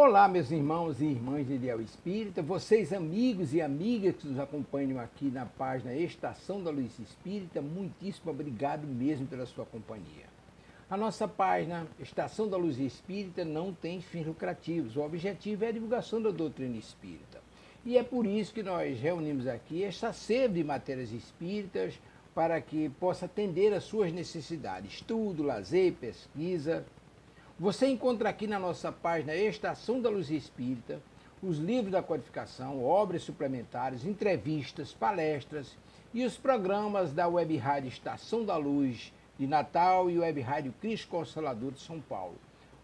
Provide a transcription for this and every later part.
Olá, meus irmãos e irmãs de Ideal Espírita, vocês amigos e amigas que nos acompanham aqui na página Estação da Luz Espírita, muitíssimo obrigado mesmo pela sua companhia. A nossa página Estação da Luz Espírita não tem fins lucrativos, o objetivo é a divulgação da doutrina espírita. E é por isso que nós reunimos aqui esta sede de matérias espíritas para que possa atender às suas necessidades, estudo, lazer, pesquisa. Você encontra aqui na nossa página Estação da Luz Espírita os livros da codificação, obras suplementares, entrevistas, palestras e os programas da Web Rádio Estação da Luz de Natal e Web Rádio Cristo Consolador de São Paulo.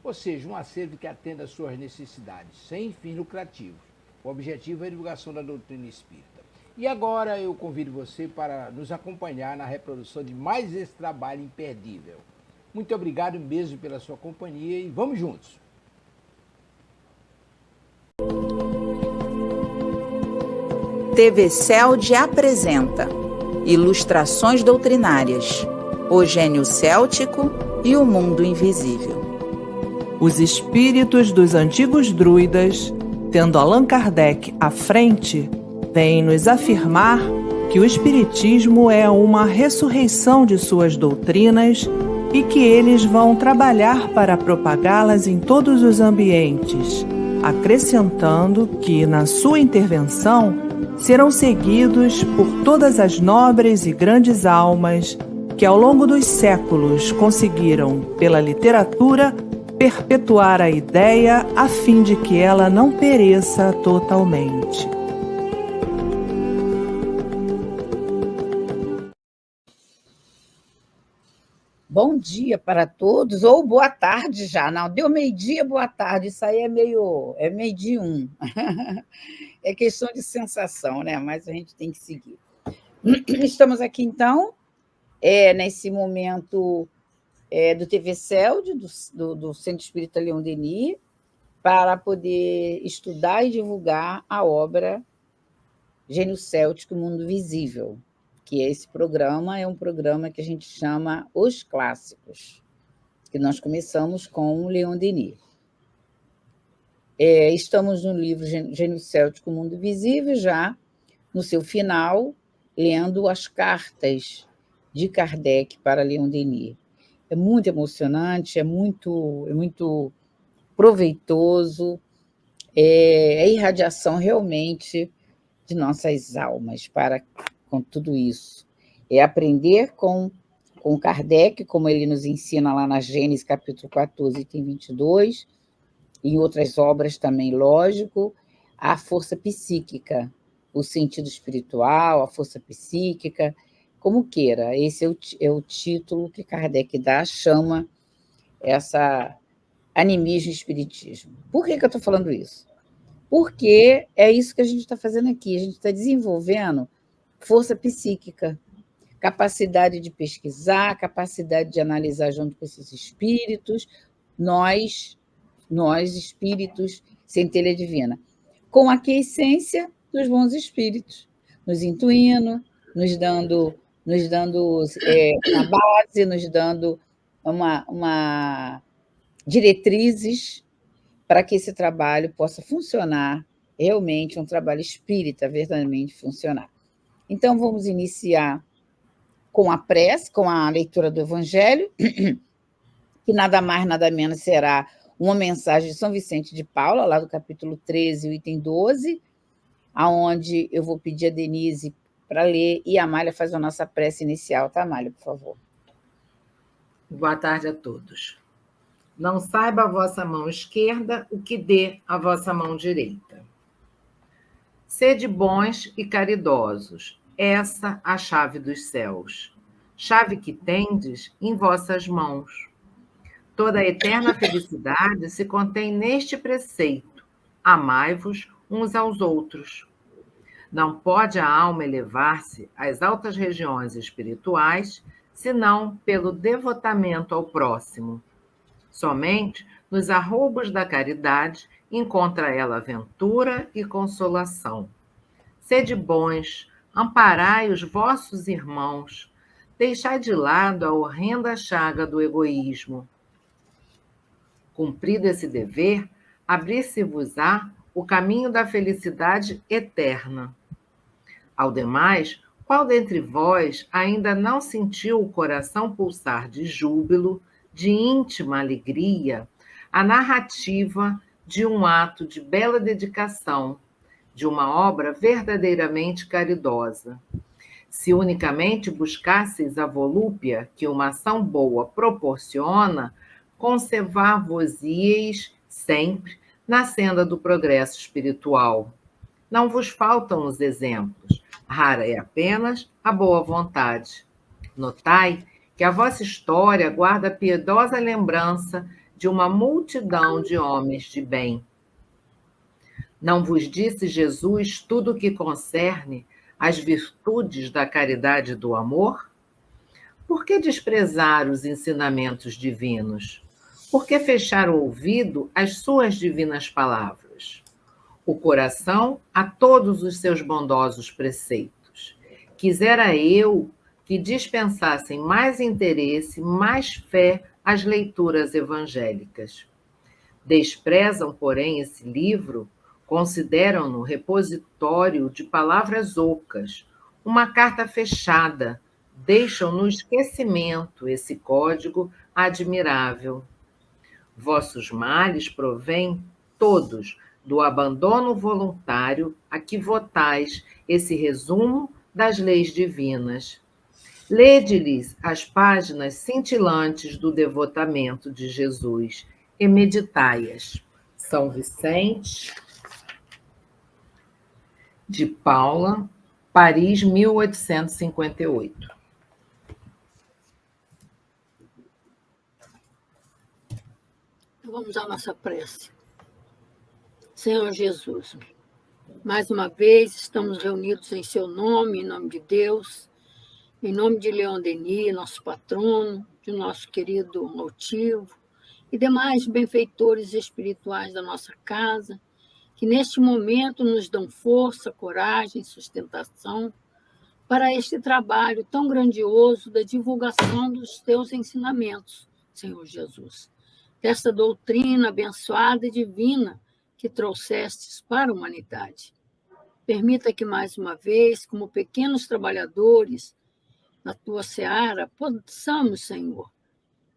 Ou seja, um acervo que atenda às suas necessidades, sem fins lucrativos. O objetivo é a divulgação da doutrina espírita. E agora eu convido você para nos acompanhar na reprodução de mais esse trabalho imperdível. Muito obrigado mesmo pela sua companhia e vamos juntos! TV CELD apresenta Ilustrações Doutrinárias, O Gênio Céltico e o Mundo Invisível. Os espíritos dos antigos druidas, tendo Allan Kardec à frente, vêm nos afirmar que o espiritismo é uma ressurreição de suas doutrinas e que eles vão trabalhar para propagá-las em todos os ambientes, acrescentando que, na sua intervenção, serão seguidos por todas as nobres e grandes almas que, ao longo dos séculos, conseguiram, pela literatura, perpetuar a ideia a fim de que ela não pereça totalmente. Bom dia para todos, ou boa tarde já. Não, deu meio-dia, boa tarde. Isso aí é meio-dia um. É questão de sensação, né? Mas a gente tem que seguir. Estamos aqui, então, nesse momento do TV CELD, do Centro Espírita Leon Denis, para poder estudar e divulgar a obra Gênio Céltico, Mundo Visível, que esse programa é um programa que a gente chama Os Clássicos, que nós começamos com o Leon Denis. Estamos no livro Gênio Céltico, Mundo Visível, já no seu final, lendo as cartas de Kardec para Leon Denis. É muito emocionante, é muito proveitoso, é irradiação realmente de nossas almas com tudo isso. É aprender com Kardec, como ele nos ensina lá na Gênesis, capítulo 14, item 22, e em outras obras também, lógico, a força psíquica, o sentido espiritual, a força psíquica, como queira. Esse é o título que Kardec chama essa animismo e espiritismo. Por que eu estou falando isso? Porque é isso que a gente está fazendo aqui, a gente está desenvolvendo força psíquica, capacidade de pesquisar, capacidade de analisar junto com esses espíritos, nós espíritos, centelha divina, com a aquiescência dos bons espíritos, nos intuindo, nos dando a base, nos dando uma diretrizes para que esse trabalho possa funcionar realmente, um trabalho espírita verdadeiramente funcionar. Então, vamos iniciar com a prece, com a leitura do Evangelho, que nada mais, nada menos será uma mensagem de São Vicente de Paula, lá do capítulo 13, o item 12, aonde eu vou pedir a Denise para ler e a Amália faz a nossa prece inicial. Tá, Amália, por favor? Boa tarde a todos. Não saiba a vossa mão esquerda o que dê a vossa mão direita. Sede bons e caridosos, essa a chave dos céus, chave que tendes em vossas mãos. Toda a eterna felicidade se contém neste preceito: amai-vos uns aos outros. Não pode a alma elevar-se às altas regiões espirituais, senão pelo devotamento ao próximo. Somente nos arroubos da caridade encontra ela ventura e consolação. Sede bons, amparai os vossos irmãos, deixai de lado a horrenda chaga do egoísmo. Cumprido esse dever, abrir-se-vos-á o caminho da felicidade eterna. Ao demais, qual dentre vós ainda não sentiu o coração pulsar de júbilo, de íntima alegria, a narrativa de um ato de bela dedicação, de uma obra verdadeiramente caridosa? Se unicamente buscasseis a volúpia que uma ação boa proporciona, conservar-vos-ieis sempre na senda do progresso espiritual. Não vos faltam os exemplos, rara é apenas a boa vontade. Notai que a vossa história guarda a piedosa lembrança de uma multidão de homens de bem. Não vos disse Jesus tudo o que concerne às virtudes da caridade e do amor? Por que desprezar os ensinamentos divinos? Por que fechar o ouvido às suas divinas palavras? O coração a todos os seus bondosos preceitos. Quisera eu que dispensassem mais interesse, mais fé às leituras evangélicas. Desprezam, porém, esse livro, consideram-no repositório de palavras ocas, uma carta fechada, deixam no esquecimento esse código admirável. Vossos males provêm, todos, do abandono voluntário a que votais esse resumo das leis divinas. Lede-lhes as páginas cintilantes do devotamento de Jesus e meditai-as. São Vicente de Paula, Paris, 1858. Vamos à nossa prece. Senhor Jesus, mais uma vez estamos reunidos em seu nome, em nome de Deus, em nome de Leon Denis, nosso patrono, de nosso querido Altivo e demais benfeitores espirituais da nossa casa, que neste momento nos dão força, coragem, sustentação para este trabalho tão grandioso da divulgação dos teus ensinamentos, Senhor Jesus, desta doutrina abençoada e divina que trouxestes para a humanidade. Permita que, mais uma vez, como pequenos trabalhadores na tua seara, possamos, Senhor,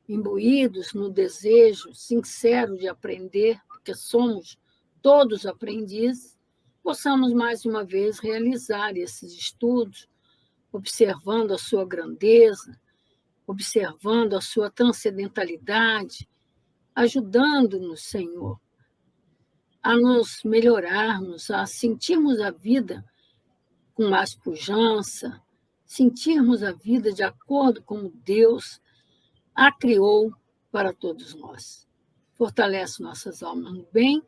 imbuídos no desejo sincero de aprender, porque somos todos aprendizes, possamos, mais uma vez, realizar esses estudos, observando a sua grandeza, observando a sua transcendentalidade, ajudando-nos, Senhor, a nos melhorarmos, a sentirmos a vida com mais pujança, sentirmos a vida de acordo com Deus a criou para todos nós. Fortalece nossas almas no bem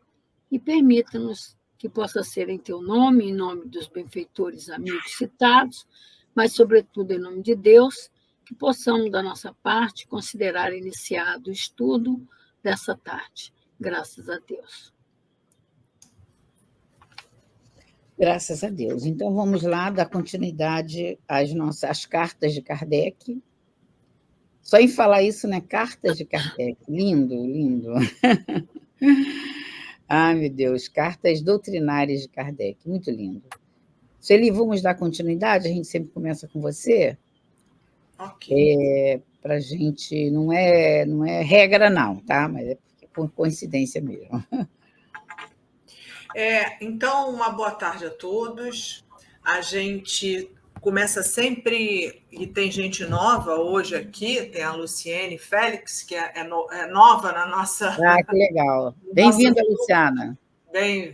e permita-nos que possa ser em teu nome, em nome dos benfeitores amigos citados, mas, sobretudo, em nome de Deus, que possamos, da nossa parte, considerar iniciado o estudo dessa tarde. Graças a Deus. Graças a Deus. Então, vamos lá dar continuidade às cartas de Kardec. Só em falar isso, né? Cartas de Kardec. Lindo, lindo. Ai, meu Deus. Cartas doutrinárias de Kardec. Muito lindo. Sueli, vamos dar continuidade? A gente sempre começa com você. Ok. Para a gente, não é regra, não, tá? Mas é por coincidência mesmo. Então, uma boa tarde a todos. A gente começa sempre, e tem gente nova hoje aqui, tem a Luciene Félix, que é nova na nossa... Ah, que legal. Bem-vinda, Luciana. Bem,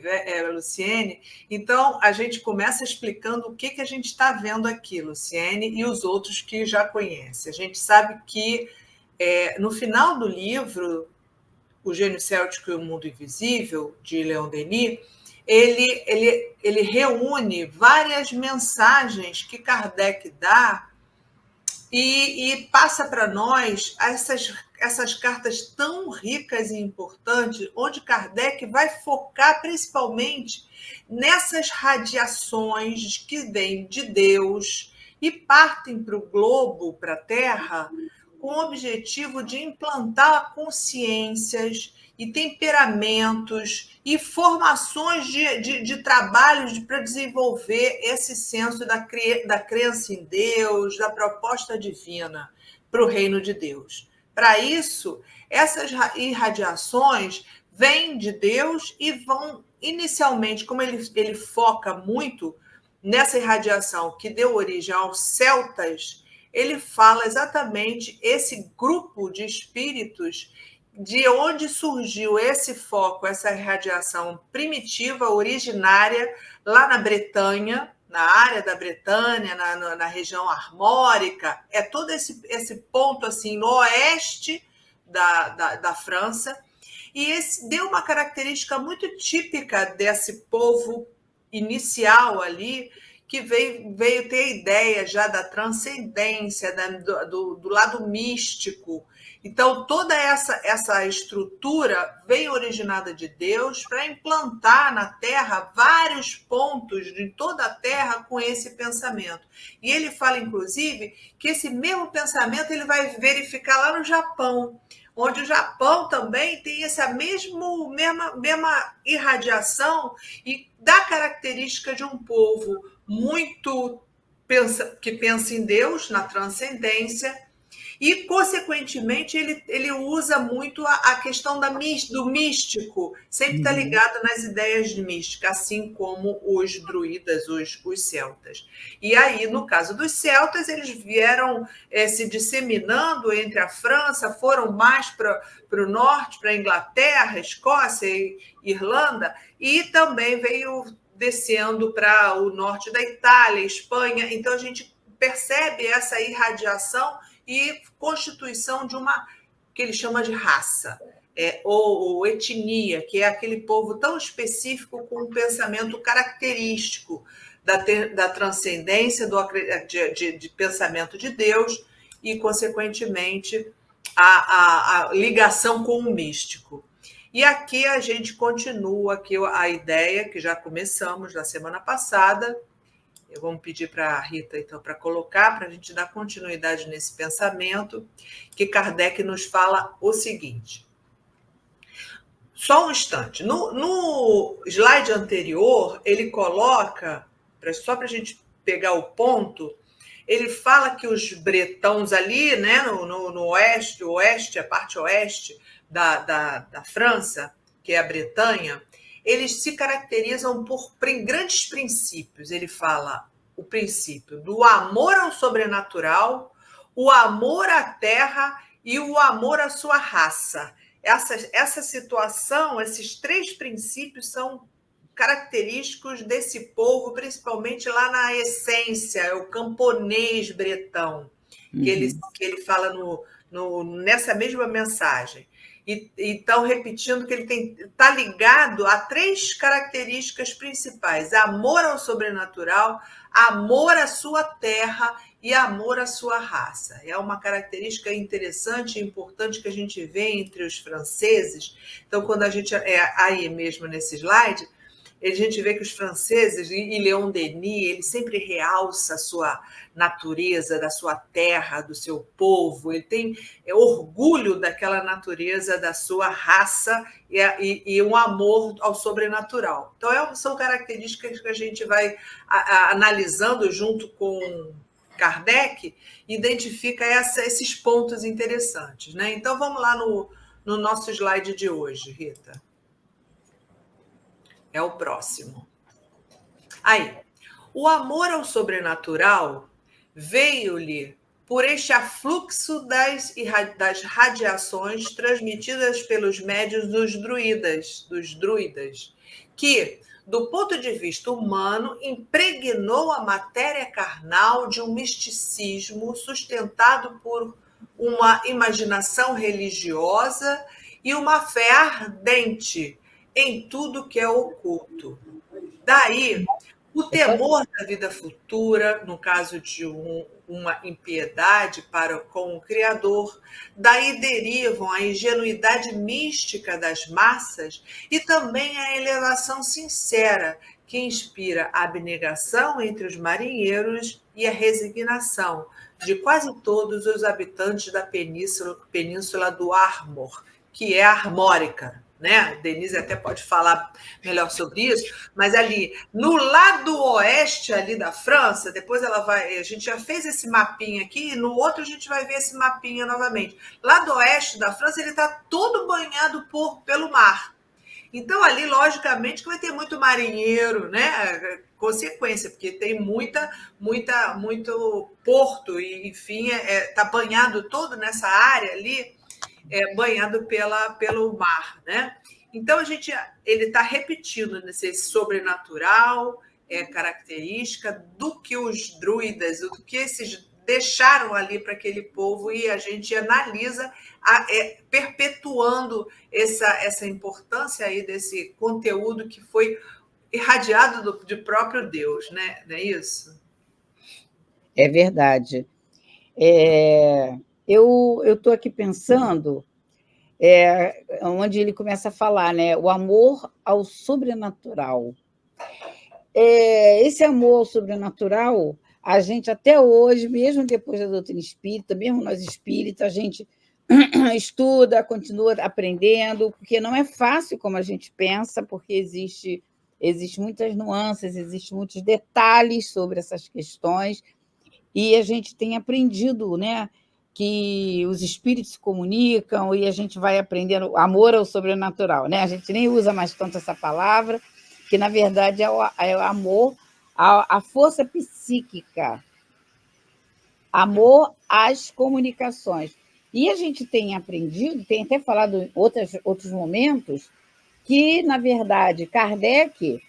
Luciene. Então, a gente começa explicando o que a gente está vendo aqui, Luciene, e os outros que já conhecem. A gente sabe que, no final do livro, O Gênio Céltico e o Mundo Invisível, de Leon Denis, ele reúne várias mensagens que Kardec dá e passa para nós essas cartas tão ricas e importantes, onde Kardec vai focar principalmente nessas radiações que vêm de Deus e partem para o globo, para a Terra, com o objetivo de implantar consciências e temperamentos e formações de trabalhos para desenvolver esse senso da crença em Deus, da proposta divina para o reino de Deus. Para isso, essas irradiações vêm de Deus e vão, inicialmente, como ele foca muito nessa irradiação que deu origem aos celtas, ele fala exatamente esse grupo de espíritos de onde surgiu esse foco, essa irradiação primitiva, originária, lá na Bretanha, na área da Bretanha, na região armórica, é todo esse ponto assim, no oeste da França, e esse deu uma característica muito típica desse povo inicial ali, que veio ter a ideia já da transcendência, do lado místico. Então, toda essa estrutura veio originada de Deus para implantar na Terra vários pontos de toda a Terra com esse pensamento. E ele fala, inclusive, que esse mesmo pensamento ele vai verificar lá no Japão, onde o Japão também tem essa mesma irradiação e dá característica de um povo que pensa em Deus, na transcendência, e, consequentemente, ele usa muito a questão do místico, sempre está ligado nas ideias de mística, assim como os druidas, os celtas. E aí, no caso dos celtas, eles vieram se disseminando entre a França, foram mais para o norte, para a Inglaterra, Escócia e Irlanda, e também veio descendo para o norte da Itália, Espanha. Então, a gente percebe essa irradiação e constituição de uma que ele chama de raça, ou etnia, que é aquele povo tão específico com um pensamento característico da transcendência, de pensamento de Deus e, consequentemente, a ligação com o místico. E aqui a gente continua aqui a ideia que já começamos na semana passada. Vamos pedir para a Rita, então, para colocar, para a gente dar continuidade nesse pensamento, que Kardec nos fala o seguinte. Só um instante. No slide anterior, ele coloca, só para a gente pegar o ponto, ele fala que os bretões ali, né, no oeste, a parte oeste da França, que é a Bretanha, eles se caracterizam por grandes princípios. Ele fala o princípio do amor ao sobrenatural, o amor à terra e o amor à sua raça. Essa situação, esses três princípios são característicos desse povo, principalmente lá na essência, é o camponês bretão, que ele fala nessa mesma mensagem. Então, repetindo que ele está ligado a três características principais: amor ao sobrenatural, amor à sua terra e amor à sua raça. É uma característica interessante e importante que a gente vê entre os franceses. Então, quando a gente aí mesmo nesse slide, a gente vê que os franceses, e Leon Denis, ele sempre realça a sua natureza, da sua terra, do seu povo, ele tem orgulho daquela natureza, da sua raça e um amor ao sobrenatural. Então, são características que a gente vai analisando junto com Kardec, identifica esses pontos interessantes, né? Então, vamos lá no nosso slide de hoje, Rita. É o próximo. Aí, o amor ao sobrenatural veio-lhe por este afluxo das radiações transmitidas pelos médiuns dos druidas, que, do ponto de vista humano, impregnou a matéria carnal de um misticismo sustentado por uma imaginação religiosa e uma fé ardente em tudo que é oculto. Daí, o temor da vida futura, no caso de uma impiedade com o Criador, daí derivam a ingenuidade mística das massas e também a elevação sincera que inspira a abnegação entre os marinheiros e a resignação de quase todos os habitantes da península do Ármor, que é armórica, né? Denise até pode falar melhor sobre isso, mas ali no lado oeste ali da França, depois a gente já fez esse mapinha aqui, e no outro a gente vai ver esse mapinha novamente. Lado oeste da França, ele está todo banhado pelo mar. Então, ali, logicamente, que vai ter muito marinheiro, né? Consequência, porque tem muito porto, e, enfim, está banhado todo nessa área ali, banhado pelo mar, né? Então, ele está repetindo nesse sobrenatural, característica do que os druidas, do que esses deixaram ali para aquele povo, e a gente analisa perpetuando essa importância aí desse conteúdo que foi irradiado de próprio Deus, né? Não é isso? É verdade. Eu estou aqui pensando onde ele começa a falar, né? O amor ao sobrenatural. Esse amor ao sobrenatural, a gente até hoje, mesmo depois da doutrina espírita, mesmo nós espíritas, a gente estuda, continua aprendendo, porque não é fácil como a gente pensa, porque existe muitas nuances, existem muitos detalhes sobre essas questões, e a gente tem aprendido, né, que os espíritos se comunicam e a gente vai aprendendo amor ao sobrenatural, né? A gente nem usa mais tanto essa palavra, que, na verdade, é o amor à força psíquica, amor às comunicações. E a gente tem aprendido, tem até falado em outros momentos, que, na verdade, Kardec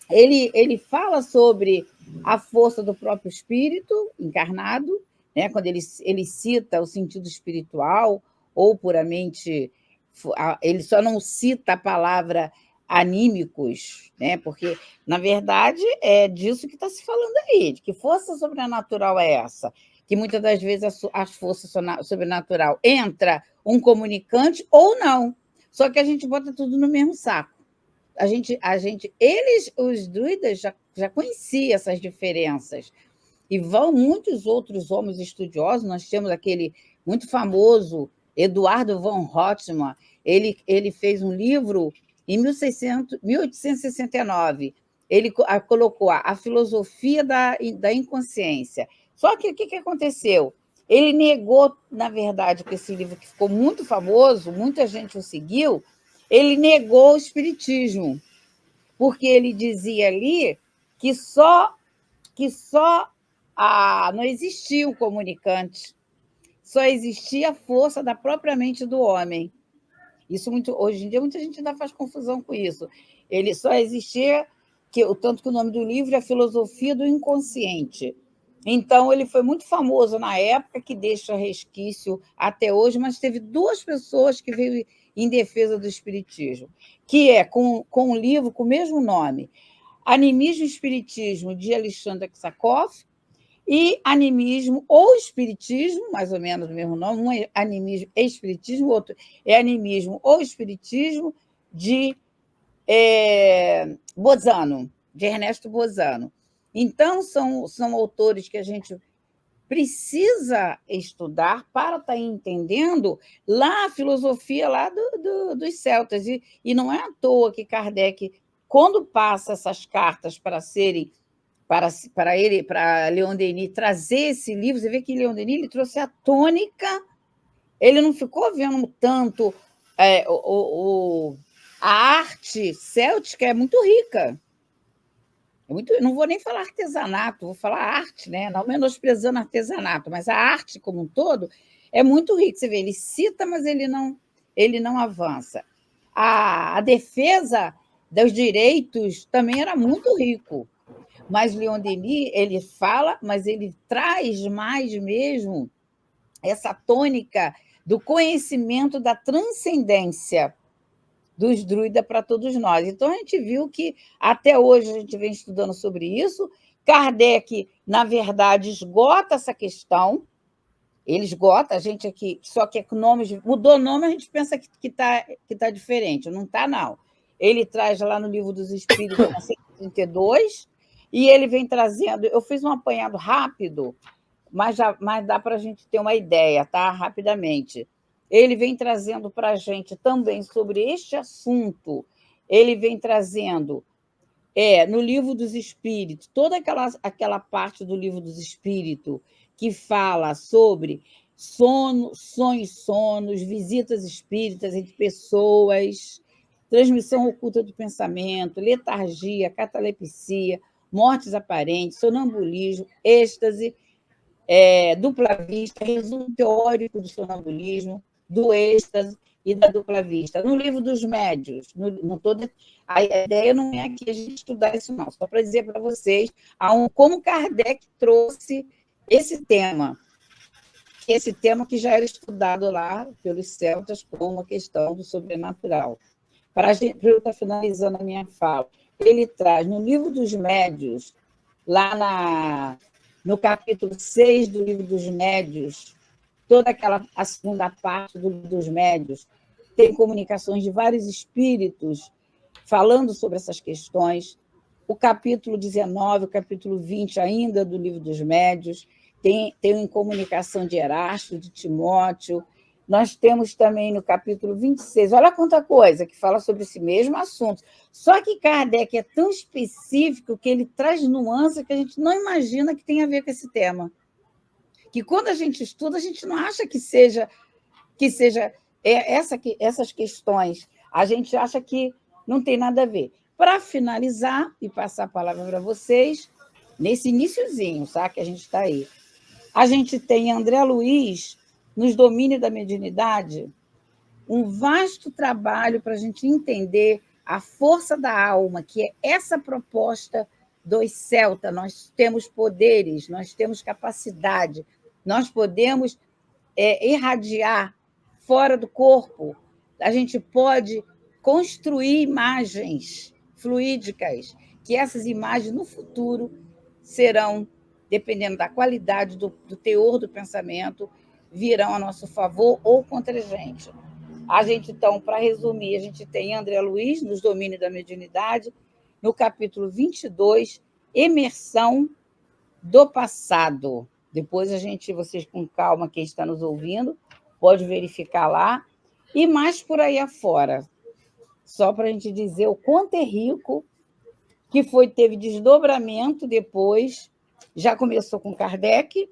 ele fala sobre a força do próprio espírito encarnado, né? Quando ele cita o sentido espiritual, ou puramente, ele só não cita a palavra anímicos, né? Porque, na verdade, é disso que está se falando aí, de que força sobrenatural é essa? Que muitas das vezes a força sobrenatural entra um comunicante ou não. Só que a gente bota tudo no mesmo saco. Os druidas já conheciam essas diferenças. E vão muitos outros homens estudiosos. Nós temos aquele muito famoso Eduardo von Rothman. Ele fez um livro em 1869. Ele colocou a filosofia da inconsciência. Só que o que aconteceu? Ele negou, na verdade, com esse livro que ficou muito famoso, muita gente o seguiu, ele negou o espiritismo, porque ele dizia ali que não existia o comunicante, só existia a força da própria mente do homem. Hoje em dia, muita gente ainda faz confusão com isso. Ele só existia, tanto que o nome do livro é Filosofia do Inconsciente. Então, ele foi muito famoso na época, que deixa resquício até hoje, mas teve 2 pessoas que veio em defesa do espiritismo, que é com um livro com o mesmo nome, Animismo e Espiritismo, de Alexandre Aksakov, e Animismo ou Espiritismo, mais ou menos o mesmo nome, um é Animismo e Espiritismo, o outro é Animismo ou Espiritismo, de Bozano, de Ernesto Bozano. Então, são autores que a gente precisa estudar para estar entendendo lá a filosofia lá dos celtas. E não é à toa que Kardec, quando passa essas cartas para Leon Denis trazer esse livro, você vê que Leon Denis ele trouxe a tônica, ele não ficou vendo tanto a arte céltica é muito rica. Não vou nem falar artesanato, vou falar arte, né? Não menosprezando artesanato, mas a arte como um todo é muito rica. Você vê, ele cita, mas ele não avança. A defesa dos direitos também era muito rico. Mas Leon Denis, ele fala, mas ele traz mais mesmo essa tônica do conhecimento da transcendência dos druidas para todos nós. Então, a gente viu que, até hoje, a gente vem estudando sobre isso. Kardec, na verdade, esgota essa questão. Ele esgota, a gente aqui, só que mudou o nome, a gente pensa que tá diferente. Não está, não. Ele traz lá no Livro dos Espíritos, 32, e ele vem trazendo... Eu fiz um apanhado rápido, mas dá para a gente ter uma ideia, tá? Rapidamente. Ele vem trazendo para a gente também sobre este assunto, ele vem trazendo, no Livro dos Espíritos, toda aquela parte do Livro dos Espíritos que fala sobre sonhos, visitas espíritas entre pessoas, transmissão oculta do pensamento, letargia, catalepsia, mortes aparentes, sonambulismo, êxtase, dupla vista, resumo teórico do sonambulismo, do êxtase e da dupla vista. No Livro dos Médios, a ideia não é aqui a gente estudar isso, não, só para dizer para vocês como Kardec trouxe esse tema que já era estudado lá pelos celtas como a questão do sobrenatural. Para eu estar finalizando a minha fala, ele traz no Livro dos Médios, lá no capítulo 6 do Livro dos Médios, toda a segunda parte do Livro dos Médios, tem comunicações de vários espíritos falando sobre essas questões. O capítulo 19, o capítulo 20 ainda do Livro dos Médios, tem em comunicação de Erasto, de Timóteo. Nós temos também no capítulo 26, olha quanta coisa que fala sobre esse mesmo assunto. Só que Kardec é tão específico que ele traz nuances que a gente não imagina que tem a ver com esse tema. Que quando a gente estuda, a gente não acha que seja essas questões. A gente acha que não tem nada a ver. Para finalizar e passar a palavra para vocês, nesse iniciozinho, sabe, que a gente está aí, a gente tem André Luiz, nos domínios da mediunidade, um vasto trabalho para a gente entender a força da alma, que é essa proposta dos celtas. Nós temos poderes, nós temos capacidade, nós podemos irradiar fora do corpo, a gente pode construir imagens fluídicas, que essas imagens, no futuro, serão, dependendo da qualidade, do teor do pensamento, virão a nosso favor ou contra a gente. Então, para resumir, a gente tem André Luiz, nos domínios da mediunidade, no capítulo 22, Emersão do Passado. Depois vocês com calma, quem está nos ouvindo, pode verificar lá. E mais por aí afora, só para a gente dizer o quanto é rico, que teve desdobramento depois, já começou com Kardec,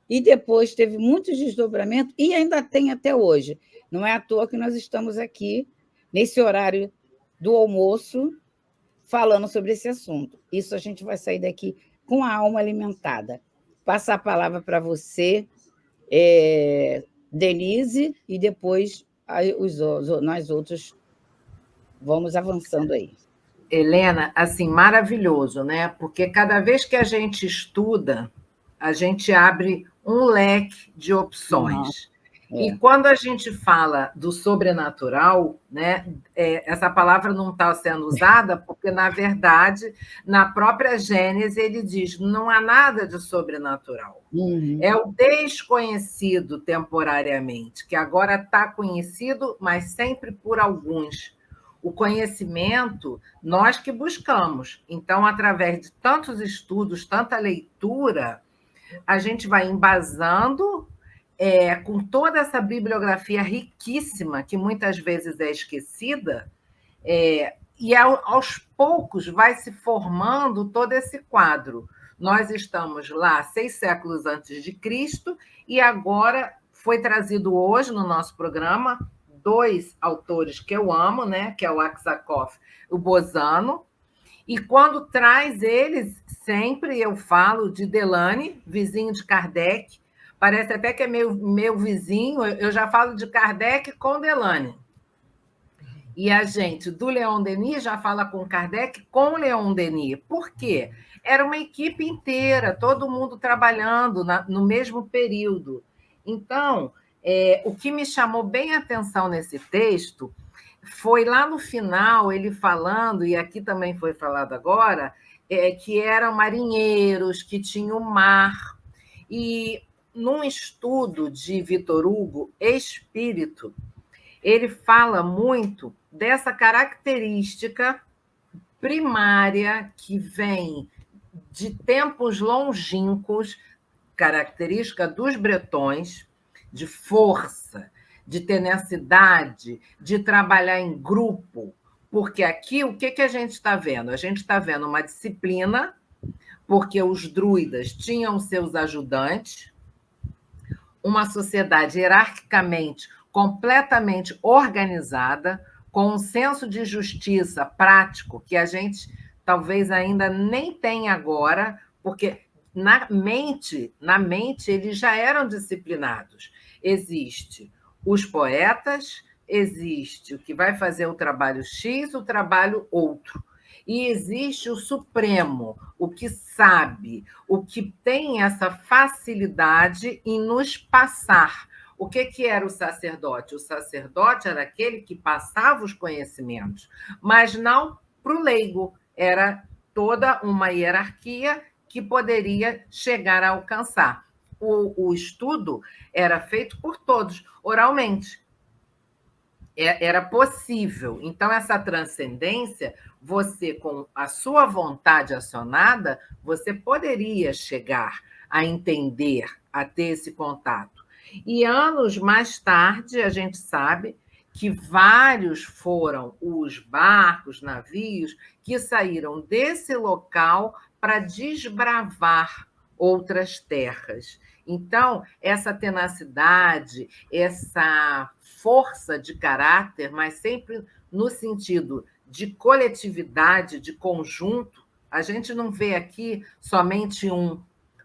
e depois teve muitos desdobramentos, e ainda tem até hoje. Não é à toa que nós estamos aqui, nesse horário do almoço, falando sobre esse assunto. Isso a gente vai sair daqui com a alma alimentada. Passar a palavra para você, Denise, e depois nós outros vamos avançando aí. Helena, assim, maravilhoso, né? Porque cada vez que a gente estuda, a gente abre um leque de opções. E quando a gente fala do sobrenatural, né, essa palavra não está sendo usada porque, na verdade, na própria Gênese, ele diz não há nada de sobrenatural. É o desconhecido temporariamente, que agora está conhecido, mas sempre por alguns. O conhecimento, nós que buscamos. Então, através de tantos estudos, tanta leitura, a gente vai embasando com toda essa bibliografia riquíssima, que muitas vezes é esquecida, e aos poucos vai se formando todo esse quadro. Nós estamos lá 6 séculos antes de Cristo, e agora foi trazido hoje no nosso programa 2 autores que eu amo, né? Que é o Aksakov e o Bozano, e quando traz eles, sempre eu falo de Delane, vizinho de Kardec, parece até que é meu vizinho, eu já falo de Kardec com Delane. E a gente, do Leon Denis, já fala com Kardec com Leon Denis. Por quê? Era uma equipe inteira, todo mundo trabalhando no mesmo período. Então, o que me chamou bem a atenção nesse texto foi lá no final, ele falando, e aqui também foi falado agora, que eram marinheiros, que tinham mar. E num estudo de Vitor Hugo, Espírito, ele fala muito dessa característica primária que vem de tempos longínquos, característica dos bretões, de força, de tenacidade, de trabalhar em grupo. Porque aqui, o que a gente está vendo? A gente está vendo uma disciplina, porque os druidas tinham seus ajudantes, uma sociedade hierarquicamente completamente organizada, com um senso de justiça prático que a gente talvez ainda nem tenha agora, porque na mente eles já eram disciplinados. Existe os poetas, existe o que vai fazer o trabalho X, o trabalho outro. E existe o Supremo, o que sabe, o que tem essa facilidade em nos passar. O que era o sacerdote? O sacerdote era aquele que passava os conhecimentos, mas não para o leigo. Era toda uma hierarquia que poderia chegar a alcançar. O estudo era feito por todos, oralmente. Era possível. Então, essa transcendência, você, com a sua vontade acionada, você poderia chegar a entender, a ter esse contato. E anos mais tarde, a gente sabe que vários foram os barcos, navios, que saíram desse local para desbravar outras terras. Então, essa tenacidade, essa força de caráter, mas sempre no sentido de coletividade, de conjunto, a gente não vê aqui somente um.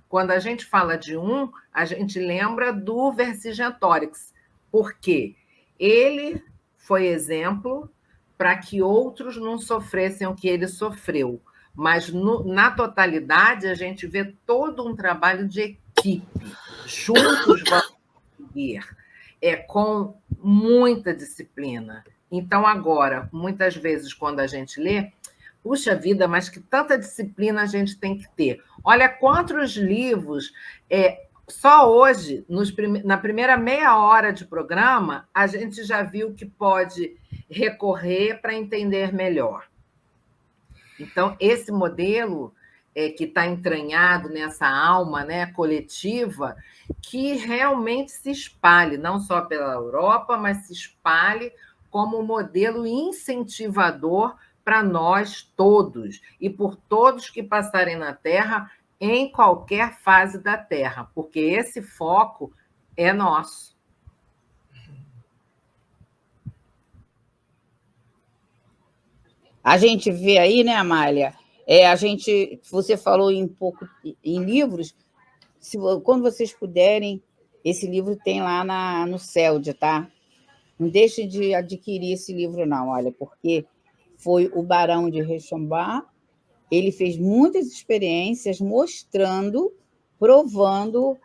Quando a gente fala de um, a gente lembra do Vercingetorix, porque ele foi exemplo para que outros não sofressem o que ele sofreu. Mas, na totalidade, a gente vê todo um trabalho de equipe. Juntos vão conseguir, com muita disciplina. Então, agora, muitas vezes, quando a gente lê, puxa vida, mas que tanta disciplina a gente tem que ter. Olha quantos livros, só hoje, na primeira meia hora de programa, a gente já viu que pode recorrer para entender melhor. Então, esse modelo que está entranhado nessa alma, né, coletiva, que realmente se espalhe, não só pela Europa, mas se espalhe como modelo incentivador para nós todos, e por todos que passarem na Terra, em qualquer fase da Terra, porque esse foco é nosso. A gente vê aí, né, Amália? Você falou em livros. Quando vocês puderem, esse livro tem lá no CELD, tá? Não deixe de adquirir esse livro, não, olha, porque foi o Barão de Rochambeau. Ele fez muitas experiências mostrando, provando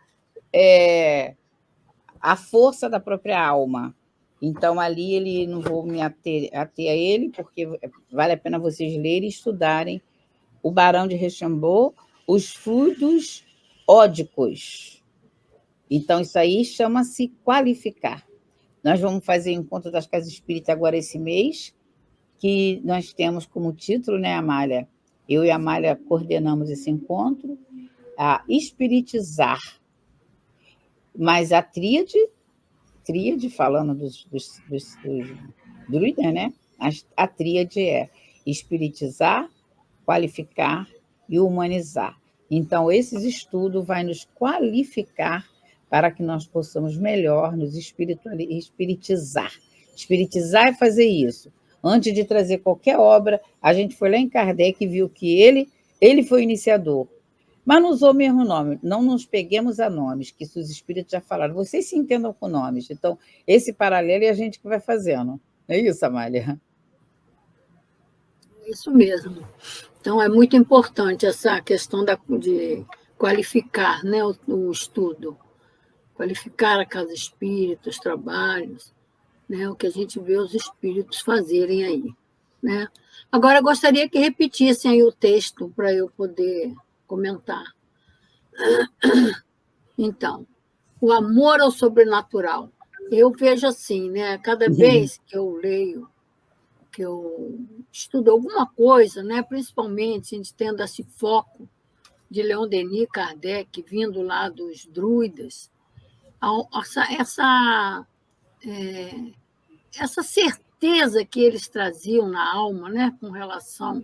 a força da própria alma. Então, ali não vou me ater a ele, porque vale a pena vocês lerem e estudarem o Barão de Rochambeau, os fluidos ódicos. Então, isso aí chama-se qualificar. Nós vamos fazer encontro das Casas Espíritas agora esse mês, que nós temos como título, né, Amália? Eu e a Amália coordenamos esse encontro, a espiritizar. Mas a tríade falando dos druidas, né? A tríade é espiritizar, qualificar e humanizar. Então, esses estudos vão nos qualificar para que nós possamos melhor nos espiritizar. Espiritizar é fazer isso. Antes de trazer qualquer obra, a gente foi lá em Kardec e viu que ele foi o iniciador. Mas não usou o mesmo nome. Não nos peguemos a nomes, que isso os espíritos já falaram. Vocês se entendam com nomes. Então, esse paralelo é a gente que vai fazendo. Não é isso, Amália? Isso mesmo. Então, é muito importante essa questão de qualificar, né, o estudo. Qualificar a casa espírita, os trabalhos, né, o que a gente vê os espíritos fazerem aí. Né? Agora, eu gostaria que repetissem aí o texto para eu poder comentar. Então, o amor ao sobrenatural. Eu vejo assim, né? Cada vez que eu leio que eu estudo alguma coisa, né? Principalmente a gente tendo esse foco de Leon Denis, Kardec, vindo lá dos druidas, essa certeza que eles traziam na alma, né? Com relação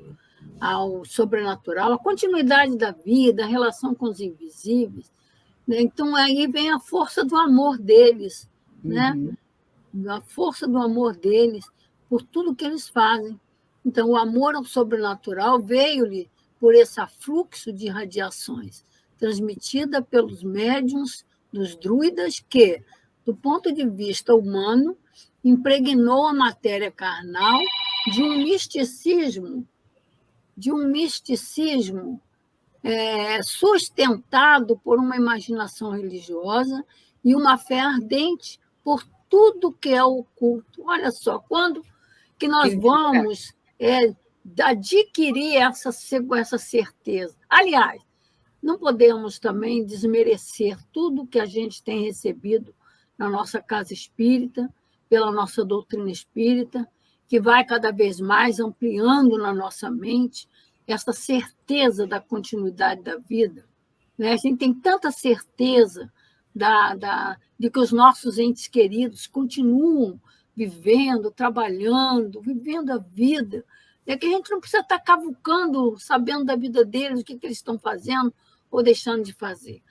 ao sobrenatural, a continuidade da vida, a relação com os invisíveis, né? Então, aí vem a força do amor deles, né? A força do amor deles por tudo que eles fazem. Então, o amor ao sobrenatural veio-lhe por esse fluxo de radiações transmitida pelos médiuns dos druidas que, do ponto de vista humano, impregnou a matéria carnal de um misticismo sustentado por uma imaginação religiosa e uma fé ardente por tudo que é oculto. Olha só, quando que nós vamos adquirir essa certeza? Aliás, não podemos também desmerecer tudo que a gente tem recebido na nossa casa espírita, pela nossa doutrina espírita, que vai cada vez mais ampliando na nossa mente essa certeza da continuidade da vida. Né? A gente tem tanta certeza de que os nossos entes queridos continuam vivendo, trabalhando, vivendo a vida, é que a gente não precisa estar cavucando, sabendo da vida deles, o que eles estão fazendo ou deixando de fazer.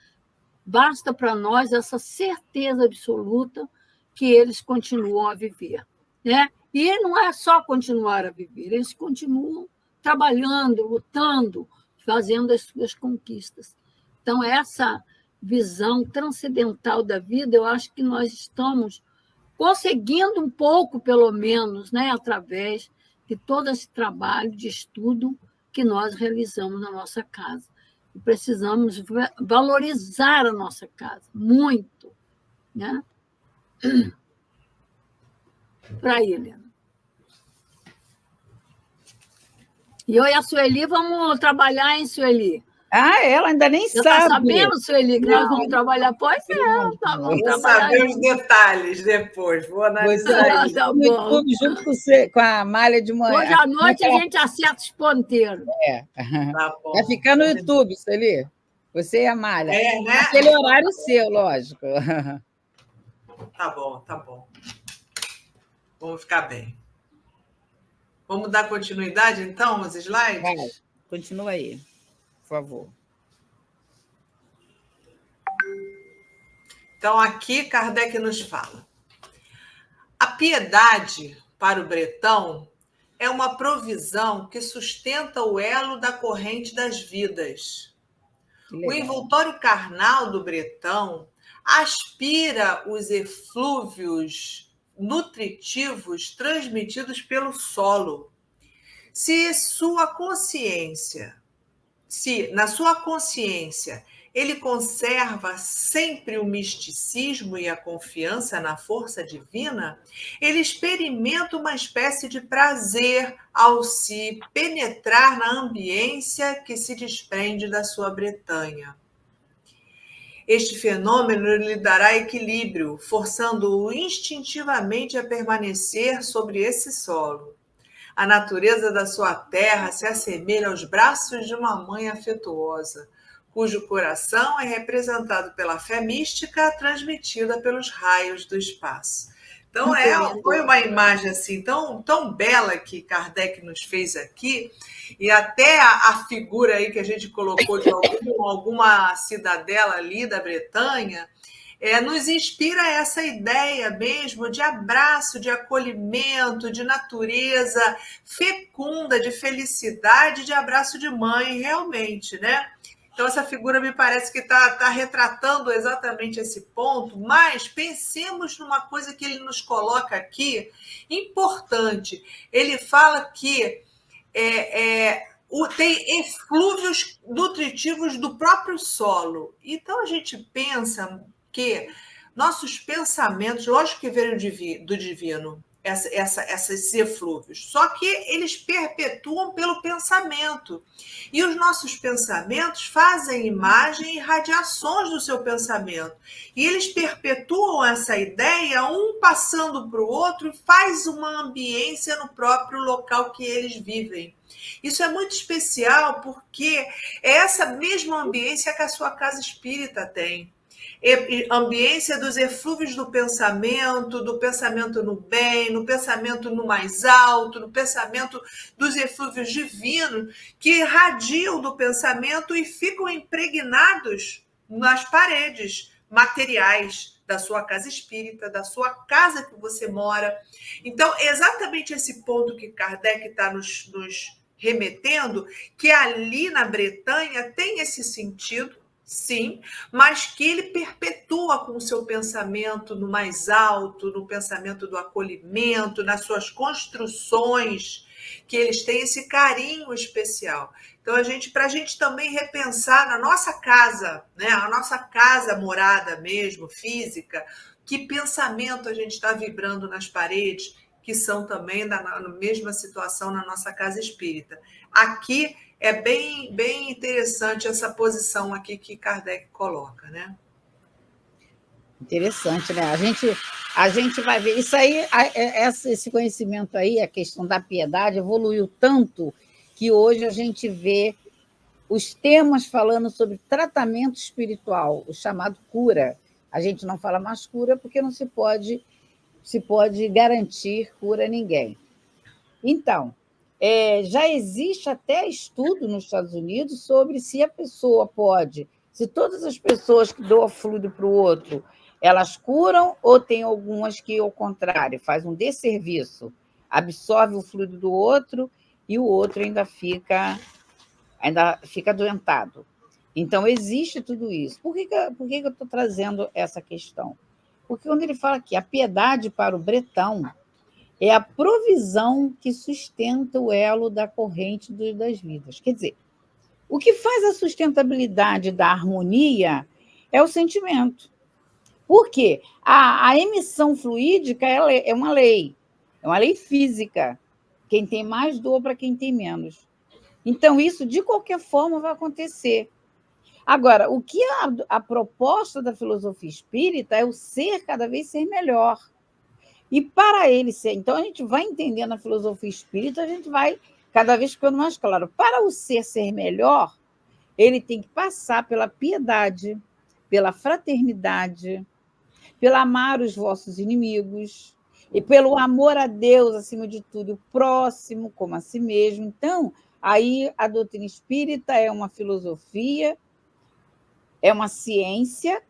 Basta para nós essa certeza absoluta que eles continuam a viver. Né? E não é só continuar a viver, eles continuam trabalhando, lutando, fazendo as suas conquistas. Então, essa visão transcendental da vida, eu acho que nós estamos conseguindo um pouco, pelo menos, né, através de todo esse trabalho de estudo que nós realizamos na nossa casa. E precisamos valorizar a nossa casa, muito. Né? Para aí, Helena. E eu e a Sueli vamos trabalhar, hein, Sueli? Ela ainda nem Você sabe. está sabendo, Sueli, que nós vamos trabalhar? Pois vamos Vou trabalhar. saber os detalhes depois, vou analisar isso. Tá No bom. YouTube, junto com a Amália de manhã. Hoje à noite a gente acerta os ponteiros. Tá bom. Vai ficar no YouTube, Sueli. Você e a Amália. Né? Aquele horário seu, lógico. Tá bom, tá bom. Vamos ficar bem. Vamos dar continuidade, então, aos slides? Vai, continua aí, por favor. Então, aqui Kardec nos fala. A piedade, para o bretão, é uma provisão que sustenta o elo da corrente das vidas. O envoltório carnal do bretão aspira os eflúvios nutritivos transmitidos pelo solo. Se na sua consciência ele conserva sempre o misticismo e a confiança na força divina, ele experimenta uma espécie de prazer ao se penetrar na ambiência que se desprende da sua Bretanha. Este fenômeno lhe dará equilíbrio, forçando-o instintivamente a permanecer sobre esse solo. A natureza da sua terra se assemelha aos braços de uma mãe afetuosa, cujo coração é representado pela fé mística transmitida pelos raios do espaço. Então, foi uma imagem assim tão bela que Kardec nos fez aqui, e até a figura aí que a gente colocou de alguma cidadela ali da Bretanha, nos inspira essa ideia mesmo de abraço, de acolhimento, de natureza fecunda, de felicidade, de abraço de mãe, realmente, né? Então, essa figura me parece que está retratando exatamente esse ponto, mas pensemos numa coisa que ele nos coloca aqui, importante. Ele fala que tem eflúvios nutritivos do próprio solo. Então, a gente pensa que nossos pensamentos, lógico que vêm do divino, esses eflúvios. Só que eles perpetuam pelo pensamento. E os nossos pensamentos fazem imagem e radiações do seu pensamento. E eles perpetuam essa ideia, um passando para o outro, e faz uma ambiência no próprio local que eles vivem. Isso é muito especial porque é essa mesma ambiência que a sua casa espírita tem. Ambiência dos eflúvios do pensamento no bem, no pensamento no mais alto, no pensamento dos eflúvios divinos, que irradiam do pensamento e ficam impregnados nas paredes materiais da sua casa espírita, da sua casa que você mora. Então, é exatamente esse ponto que Kardec está nos remetendo, que ali na Bretanha tem esse sentido, sim, mas que ele perpetua com o seu pensamento no mais alto, no pensamento do acolhimento, nas suas construções, que eles têm esse carinho especial. Então, para a gente também repensar na nossa casa, né, a nossa casa morada mesmo, física, que pensamento a gente está vibrando nas paredes, que são também na mesma situação na nossa casa espírita. Aqui é bem interessante essa posição aqui que Kardec coloca, né? Interessante, né? A gente vai ver. Isso aí, esse conhecimento aí, a questão da piedade, evoluiu tanto que hoje a gente vê os temas falando sobre tratamento espiritual, o chamado cura. A gente não fala mais cura porque não se pode garantir cura a ninguém. Então, já existe até estudo nos Estados Unidos sobre se a pessoa pode, se todas as pessoas que doam fluido para o outro, elas curam ou tem algumas que, ao contrário, faz um desserviço, absorve o fluido do outro e o outro ainda fica adoentado. Então, existe tudo isso. Por que eu estou trazendo essa questão? Porque quando ele fala que a piedade para o bretão é a provisão que sustenta o elo da corrente das vidas. Quer dizer, o que faz a sustentabilidade da harmonia é o sentimento. Por quê? A emissão fluídica é uma lei física. Quem tem mais doa para quem tem menos. Então, isso, de qualquer forma, vai acontecer. Agora, o que a proposta da filosofia espírita é o ser cada vez ser melhor. E para ele ser... Então, a gente vai entendendo a filosofia espírita, a gente vai cada vez ficando mais claro. Para o ser melhor, ele tem que passar pela piedade, pela fraternidade, pelo amar os vossos inimigos, e pelo amor a Deus, acima de tudo, o próximo como a si mesmo. Então, aí a doutrina espírita é uma filosofia, é uma ciência,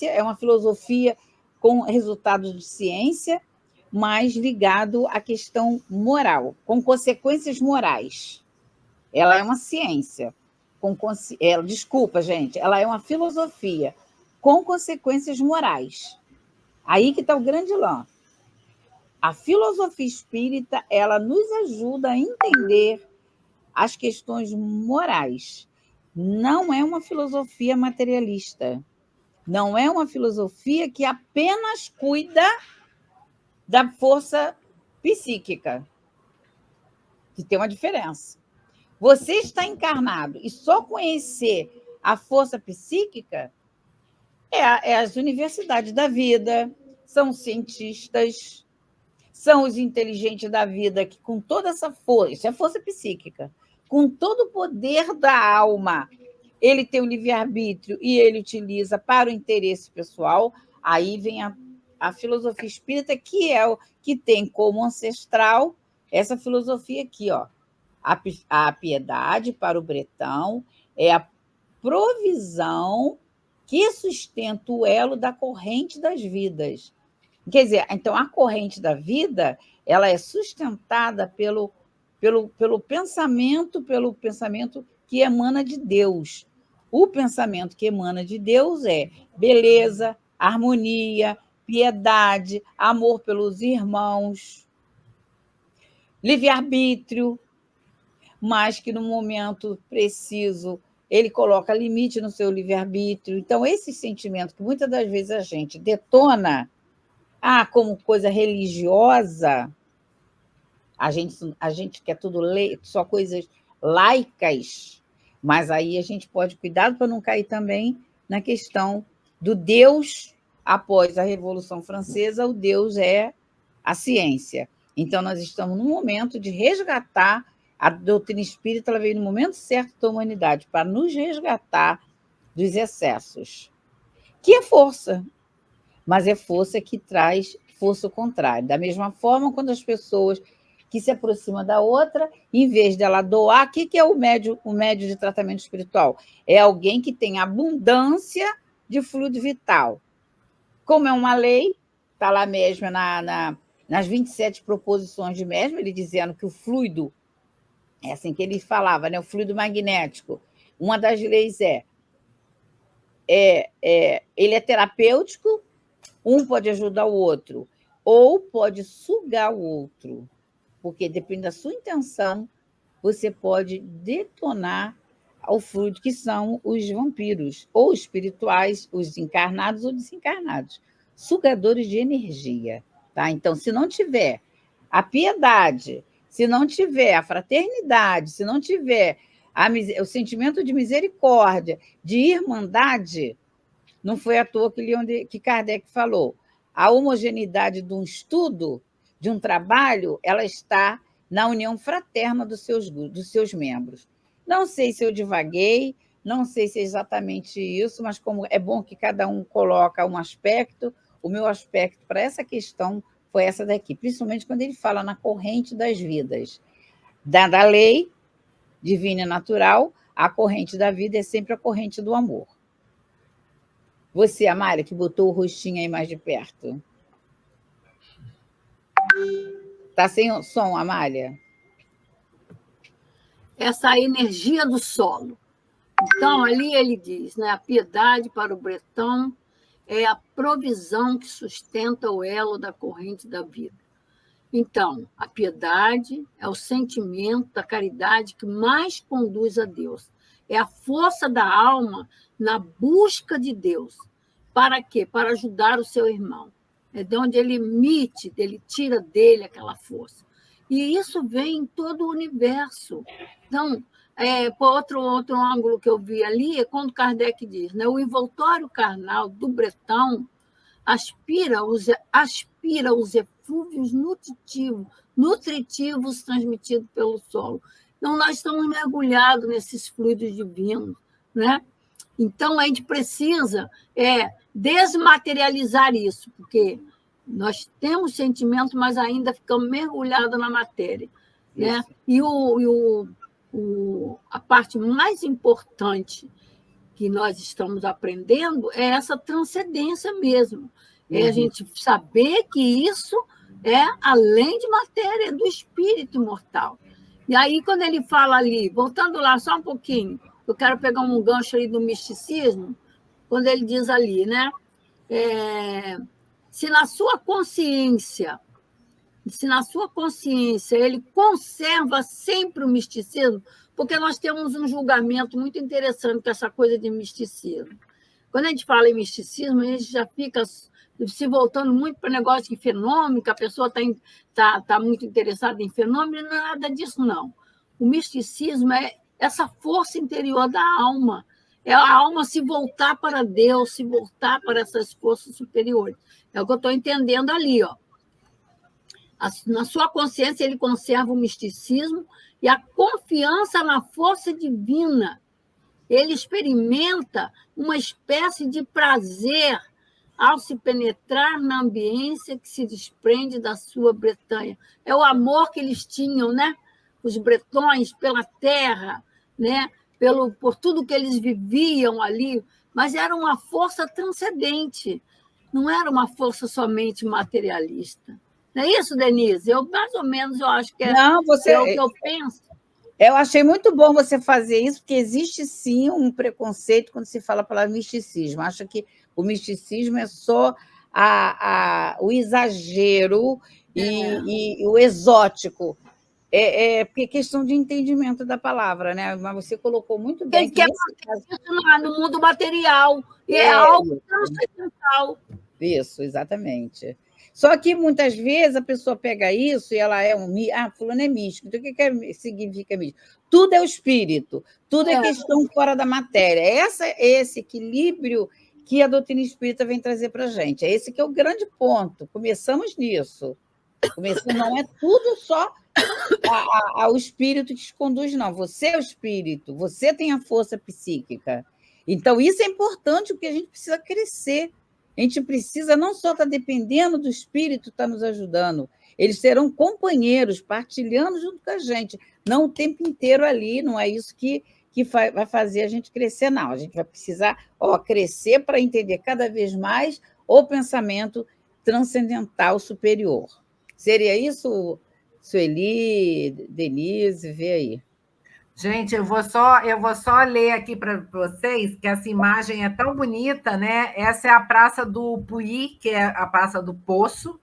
é uma filosofia com resultados de ciência, mas ligado à questão moral, com consequências morais. Ela é uma ciência, desculpa, gente, ela é uma filosofia com consequências morais. Aí que está o grande lance. A filosofia espírita, ela nos ajuda a entender as questões morais. Não é uma filosofia materialista. Não é uma filosofia que apenas cuida da força psíquica, que tem uma diferença. Você está encarnado e só conhecer a força psíquica é as universidades da vida, são os cientistas, são os inteligentes da vida que, com toda essa força, isso é força psíquica, com todo o poder da alma, ele tem o livre-arbítrio e ele utiliza para o interesse pessoal. Aí vem a filosofia espírita, que é o que tem como ancestral essa filosofia aqui, ó. A piedade para o bretão é a provisão que sustenta o elo da corrente das vidas. Quer dizer, então, a corrente da vida, ela é sustentada pelo pensamento que emana de Deus. O pensamento que emana de Deus é beleza, harmonia, piedade, amor pelos irmãos, livre-arbítrio, mas que no momento preciso ele coloca limite no seu livre-arbítrio. Então, esse sentimento que muitas das vezes a gente detona, como coisa religiosa, a gente quer tudo só coisas laicas, mas aí a gente pode cuidar para não cair também na questão do Deus. Após a Revolução Francesa, o Deus é a ciência. Então, nós estamos num momento de resgatar a doutrina espírita, ela veio no momento certo da humanidade, para nos resgatar dos excessos, que é força, mas é força que traz força contrária. Da mesma forma, quando as pessoas que se aproximam da outra, em vez dela doar, o que é o médio de tratamento espiritual? É alguém que tem abundância de fluido vital. Como é uma lei, está lá mesmo nas 27 proposições de Mesmer, ele dizendo que o fluido, é assim que ele falava, né? O fluido magnético, uma das leis ele é terapêutico, um pode ajudar o outro, ou pode sugar o outro, porque depende da sua intenção, você pode detonar o fluido, que são os vampiros, ou espirituais, os encarnados ou desencarnados, sugadores de energia. Tá? Então, se não tiver a piedade, se não tiver a fraternidade, se não tiver o sentimento de misericórdia, de irmandade, não foi à toa que Kardec falou. A homogeneidade de um estudo, de um trabalho, ela está na união fraterna dos seus membros. Não sei se eu divaguei, não sei se é exatamente isso, mas como é bom que cada um coloca um aspecto, o meu aspecto para essa questão foi essa daqui, principalmente quando ele fala na corrente das vidas. Da lei divina e natural, a corrente da vida é sempre a corrente do amor. Você, Amália, que botou o rostinho aí mais de perto. Está sem som, Amália? Essa energia do solo. Então, ali ele diz, né, a piedade para o Breton é a provisão que sustenta o elo da corrente da vida. Então, a piedade é o sentimento da caridade que mais conduz a Deus. É a força da alma na busca de Deus. Para quê? Para ajudar o seu irmão. É de onde ele emite, ele tira dele aquela força. E isso vem em todo o universo. Então, por outro ângulo que eu vi ali, é quando Kardec diz, né, o envoltório carnal do Breton aspira os eflúvios nutritivos transmitidos pelo solo. Então, nós estamos mergulhados nesses fluidos divinos, né? Então, a gente precisa desmaterializar isso, porque nós temos sentimentos, mas ainda ficamos mergulhados na matéria. Né? E a parte mais importante que nós estamos aprendendo é essa transcendência mesmo. É a gente saber que isso é além de matéria, é do espírito imortal. E aí, quando ele fala ali, voltando lá só um pouquinho, eu quero pegar um gancho aí do misticismo, quando ele diz ali, né? Se na sua consciência ele conserva sempre o misticismo, porque nós temos um julgamento muito interessante com essa coisa de misticismo. Quando a gente fala em misticismo, a gente já fica se voltando muito para o negócio de fenômeno, que a pessoa está muito interessada em fenômeno, não é nada disso, não. O misticismo é essa força interior da alma, é a alma se voltar para Deus, se voltar para essas forças superiores. É o que eu estou entendendo ali, ó. Na sua consciência, ele conserva o misticismo e a confiança na força divina. Ele experimenta uma espécie de prazer ao se penetrar na ambiência que se desprende da sua Bretanha. É o amor que eles tinham, né? Os bretões pela terra, né? Por tudo que eles viviam ali, mas era uma força transcendente, não era uma força somente materialista. Não é isso, Denise? Mais ou menos, eu acho que é o que eu penso. Eu achei muito bom você fazer isso, porque existe, sim, um preconceito quando se fala a palavra misticismo. Acha que o misticismo é só o exagero e o exótico. Porque é questão de entendimento da palavra, né? Mas você colocou muito bem. Que no mundo material, e é algo transcendental. Isso, exatamente. Só que, muitas vezes, a pessoa pega isso e ela é fulano é místico. Então, o que significa místico? Tudo é o espírito, tudo é questão fora da matéria. Esse equilíbrio que a doutrina espírita vem trazer para a gente. Esse que é o grande ponto. Começamos nisso. Não é tudo só o espírito que te conduz, não. Você é o espírito, você tem a força psíquica. Então, isso é importante, porque a gente precisa crescer. A gente precisa não só estar dependendo do espírito estar nos ajudando, eles serão companheiros, partilhando junto com a gente, não o tempo inteiro ali, não é isso que vai fazer a gente crescer, não. A gente vai precisar crescer para entender cada vez mais o pensamento transcendental superior. Seria isso, Sueli, Denise, vê aí. Gente, eu vou só ler aqui para vocês, que essa imagem é tão bonita, né? Essa é a Praça do Puí, que é a Praça do Poço,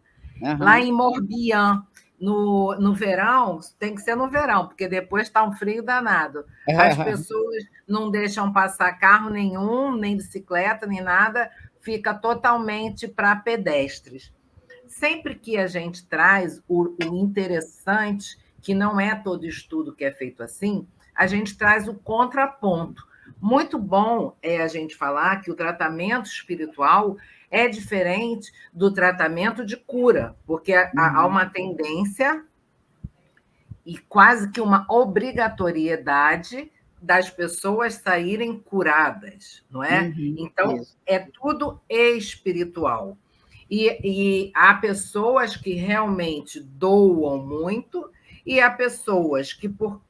lá em Morbihan. No verão, tem que ser no verão, porque depois está um frio danado. As pessoas não deixam passar carro nenhum, nem bicicleta, nem nada, fica totalmente para pedestres. Sempre que a gente traz o interessante, que não é todo estudo que é feito assim, a gente traz o contraponto. Muito bom é a gente falar que o tratamento espiritual é diferente do tratamento de cura, porque há uma tendência e quase que uma obrigatoriedade das pessoas saírem curadas, não é? Então, isso. É tudo espiritual. E há pessoas que realmente doam muito e há pessoas que, por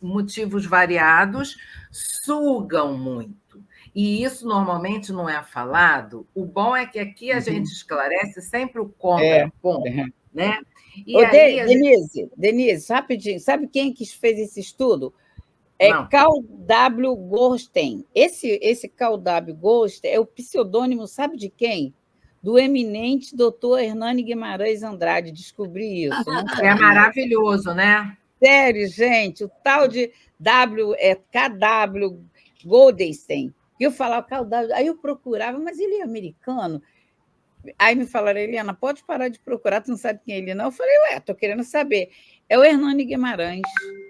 motivos variados, sugam muito. E isso normalmente não é falado. O bom é que aqui a gente esclarece sempre o contraponto, né? E Denise, rapidinho, sabe quem que fez esse estudo? Carl W. Goldstein. Esse Carl W. Goldstein é o pseudônimo, sabe de quem? Do eminente doutor Hernani Guimarães Andrade. Descobri isso. É maravilhoso, né? Sério, gente, o tal de KW Goldstein. Eu falava, aí eu procurava, mas ele é americano. Aí me falaram, Eliana, pode parar de procurar, tu não sabe quem é ele, não? Eu falei, estou querendo saber. É o Hernani Guimarães.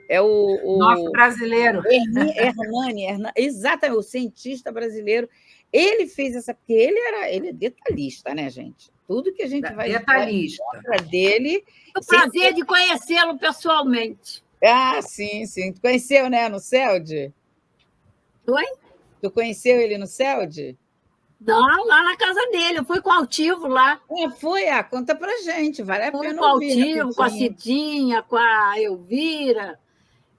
É o nosso brasileiro. Hernani, exatamente, o cientista brasileiro. Ele fez essa, porque ele é detalhista, né, gente? Tudo que a gente vai detalhista dele. O prazer de conhecê-lo pessoalmente. Sim. Tu conheceu, né, no CELD? Oi? Tu conheceu ele no CELD? Não, lá na casa dele. Eu fui com o Altivo lá. Foi? Conta pra gente. Vale a pena com o Altivo, com a Cidinha, com a Elvira.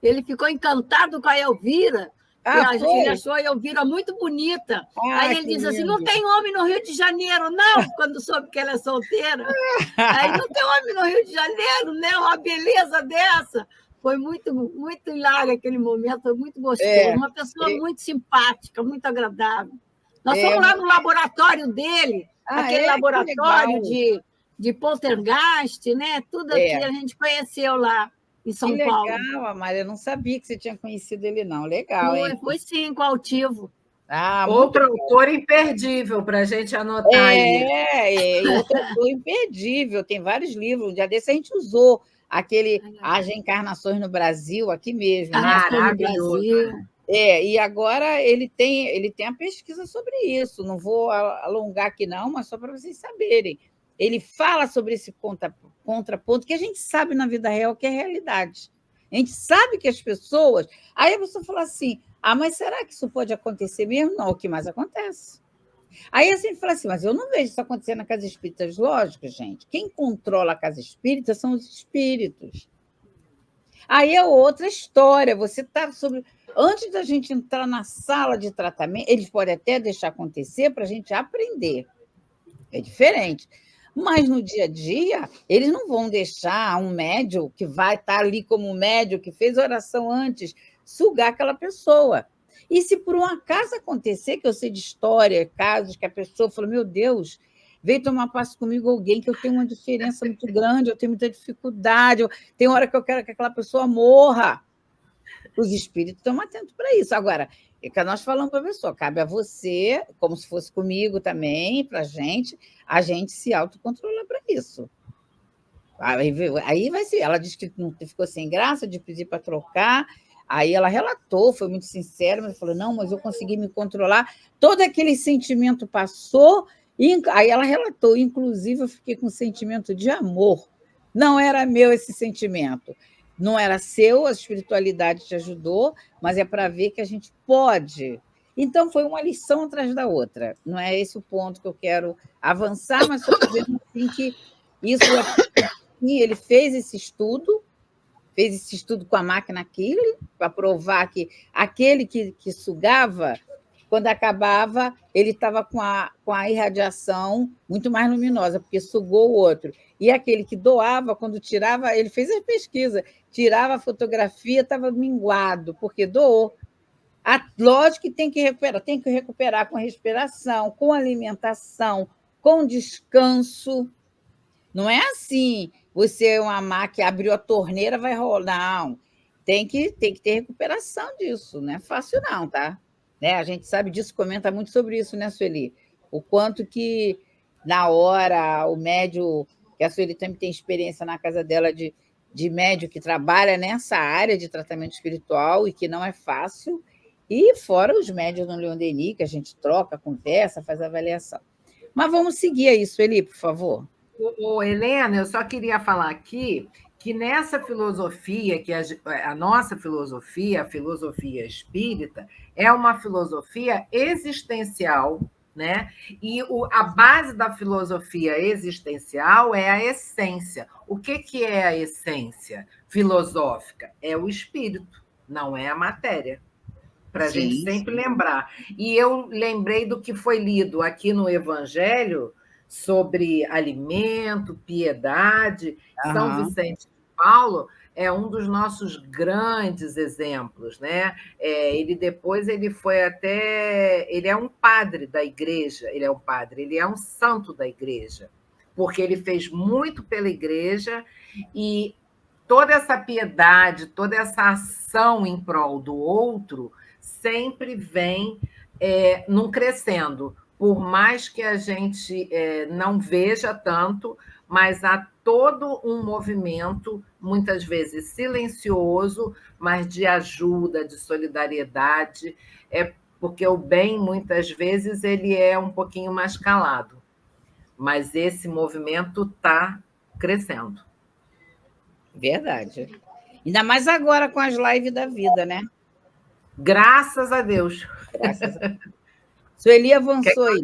Ele ficou encantado com a Elvira. Ele achou a Elvira muito bonita. Aí ele disse assim, não tem homem no Rio de Janeiro, não, quando soube que ela é solteira. Aí não tem homem no Rio de Janeiro, né? Uma beleza dessa. Foi muito, muito hilário aquele momento, foi muito gostoso. Uma pessoa muito simpática, muito agradável. Nós fomos lá no laboratório dele, aquele laboratório de poltergeist, né? Tudo que a gente conheceu lá em São Paulo. Legal, Amália, eu não sabia que você tinha conhecido ele, não. Legal, hein? Foi sim, com o Altivo. Outro autor imperdível para a gente anotar aí. Outro autor imperdível, tem vários livros. Um dia desse a gente usou As Reencarnações no Brasil, aqui mesmo. Maravilhoso. E agora ele tem a pesquisa sobre isso. Não vou alongar aqui, não, mas só para vocês saberem. Ele fala sobre esse contraponto que a gente sabe na vida real que é realidade. A gente sabe que as pessoas... Aí a pessoa fala assim, mas será que isso pode acontecer mesmo? Não, o que mais acontece. Aí a gente fala assim, mas eu não vejo isso acontecer na casa espírita. Lógico, gente, quem controla a casa espírita são os espíritos. Aí é outra história, você está sobre... Antes da gente entrar na sala de tratamento, eles podem até deixar acontecer para a gente aprender. É diferente. Mas no dia a dia, eles não vão deixar um médium que vai estar ali como médium, que fez oração antes, sugar aquela pessoa. E se por um acaso acontecer, que eu sei de história, casos que a pessoa falou, meu Deus, veio tomar passe comigo alguém que eu tenho uma diferença muito grande, eu tenho muita dificuldade, tem hora que eu quero que aquela pessoa morra. Os espíritos estão atentos para isso. Agora, É que nós falamos para a pessoa, cabe a você, como se fosse comigo também, para a gente se autocontrolar para isso. Aí vai ser. Ela disse que não ficou sem graça de pedir para trocar. Aí ela relatou, foi muito sincera, mas falou: não, mas eu consegui me controlar. Todo aquele sentimento passou. Aí ela relatou, inclusive eu fiquei com um sentimento de amor. Não era meu esse sentimento. Não era seu, a espiritualidade te ajudou, mas é para ver que a gente pode. Então, foi uma lição atrás da outra. Não é esse o ponto que eu quero avançar, mas estou dizendo assim que isso ele fez esse estudo com a máquina Kirlian, para provar que aquele que sugava, quando acabava, ele estava com a irradiação muito mais luminosa, porque sugou o outro. E aquele que doava, quando tirava, ele fez a pesquisa, tirava a fotografia, estava minguado, porque doou. Lógico que tem que recuperar com respiração, com alimentação, com descanso. Não é assim, você é uma máquina, abriu a torneira, vai rolar. Não, tem que ter recuperação disso, não é fácil não, tá? Né? A gente sabe disso, comenta muito sobre isso, né, Sueli? O quanto que, na hora, o médio, que a Sueli também tem experiência na casa dela de médio que trabalha nessa área de tratamento espiritual e que não é fácil, e fora os médios no Leon Denis, que a gente troca, conversa, faz avaliação. Mas vamos seguir aí, Sueli, por favor. Helena, eu só queria falar aqui que nessa filosofia, que a nossa filosofia, a filosofia espírita, é uma filosofia existencial, né? E a base da filosofia existencial é a essência. O que é a essência filosófica? É o espírito, não é a matéria. Para a gente sempre lembrar. E eu lembrei do que foi lido aqui no Evangelho sobre alimento, piedade. São Vicente de Paulo é um dos nossos grandes exemplos, né? Ele foi até... Ele é um padre da igreja, ele é um santo da igreja, porque ele fez muito pela igreja e toda essa piedade, toda essa ação em prol do outro sempre vem num crescendo. Por mais que a gente não veja tanto, mas há todo um movimento, muitas vezes silencioso, mas de ajuda, de solidariedade, porque o bem, muitas vezes, ele é um pouquinho mais calado. Mas esse movimento está crescendo. Verdade. Ainda mais agora com as lives da vida, né? Graças a Deus. Graças a Deus. Sueli avançou aí.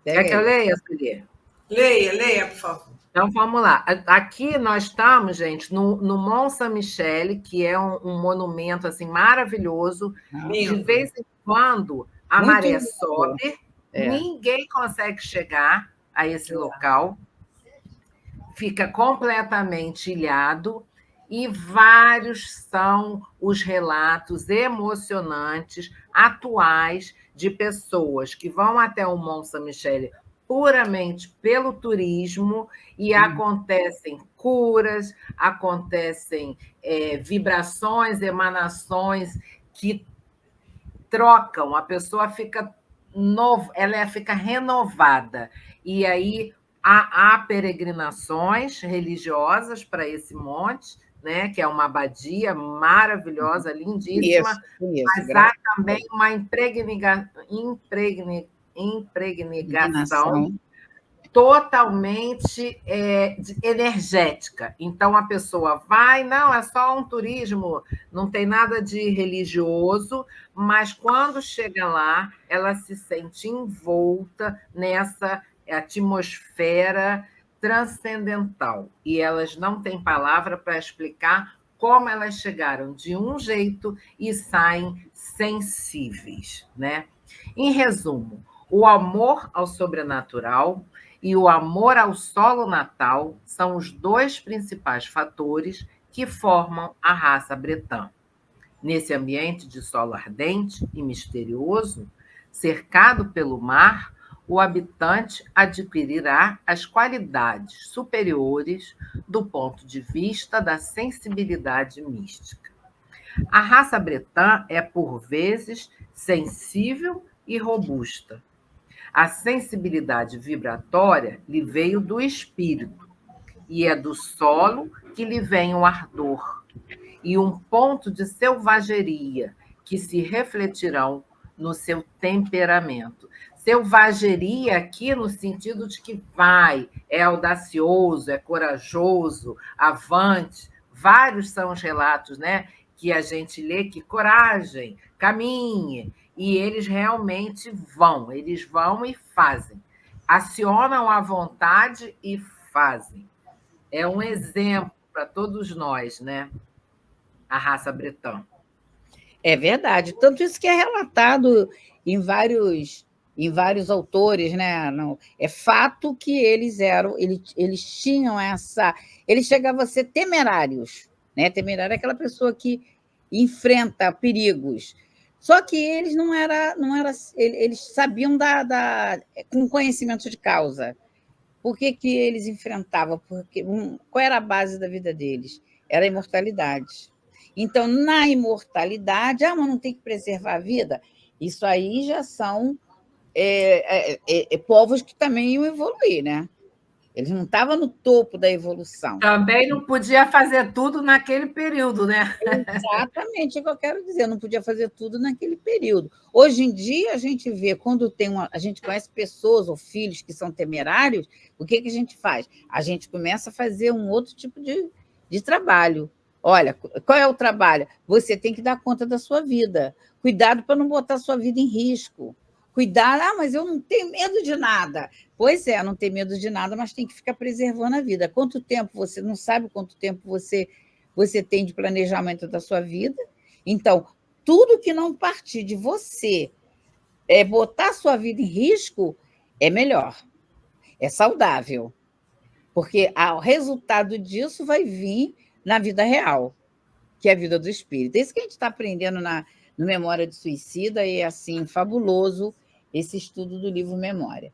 Quer que eu leia, Sueli? Leia, por favor. Então, vamos lá. Aqui nós estamos, gente, no Mont Saint-Michel, que é um monumento assim, maravilhoso. De vez em quando, a maré sobe, ninguém consegue chegar a esse local, fica completamente ilhado, e vários são os relatos emocionantes, atuais, de pessoas que vão até o Mont Saint-Michel puramente pelo turismo e acontecem curas, acontecem vibrações, emanações que trocam, a pessoa fica ela fica renovada. E aí há peregrinações religiosas para esse monte, né, que é uma abadia maravilhosa, lindíssima, mas há também uma impregnação totalmente energética. Então, a pessoa vai, não, é só um turismo, não tem nada de religioso, mas quando chega lá, ela se sente envolta nessa atmosfera transcendental. E elas não têm palavra para explicar como elas chegaram de um jeito e saem sensíveis, né? Em resumo, o amor ao sobrenatural e o amor ao solo natal são os dois principais fatores que formam a raça bretã. Nesse ambiente de solo ardente e misterioso, cercado pelo mar, o habitante adquirirá as qualidades superiores do ponto de vista da sensibilidade mística. A raça bretã é, por vezes, sensível e robusta. A sensibilidade vibratória lhe veio do espírito, e é do solo que lhe vem o ardor, e um ponto de selvageria que se refletirão no seu temperamento. Selvageria aqui no sentido de que vai, é audacioso, é corajoso, avante. Vários são os relatos, né, que a gente lê que coragem, caminhe, e eles realmente eles vão e fazem. Acionam a vontade e fazem. É um exemplo para todos nós, né? A raça bretã. É verdade. Tanto isso que é relatado em vários autores, né? Não, é fato que eles tinham essa. Eles chegavam a ser temerários, né? Temerário é aquela pessoa que enfrenta perigos. Só que eles não era, eles sabiam com conhecimento de causa. Por que eles enfrentavam? Qual era a base da vida deles? Era a imortalidade. Então, na imortalidade, mas não tem que preservar a vida? Isso aí já são povos que também iam evoluir, né? Eles não estavam no topo da evolução. Também não podia fazer tudo naquele período, né? Exatamente, é o que eu quero dizer, não podia fazer tudo naquele período. Hoje em dia, a gente vê, quando a gente conhece pessoas ou filhos que são temerários, o que a gente faz? A gente começa a fazer um outro tipo de trabalho. Olha, qual é o trabalho? Você tem que dar conta da sua vida. Cuidado para não botar a sua vida em risco. Cuidar, mas eu não tenho medo de nada. Pois é, não tem medo de nada, mas tem que ficar preservando a vida. Quanto tempo você não sabe quanto tempo você tem de planejamento da sua vida? Então, tudo que não partir de você botar a sua vida em risco é melhor, é saudável, porque o resultado disso vai vir na vida real, que é a vida do espírito. É isso que a gente está aprendendo no Memória de Suicida, e é assim, fabuloso esse estudo do livro Memória.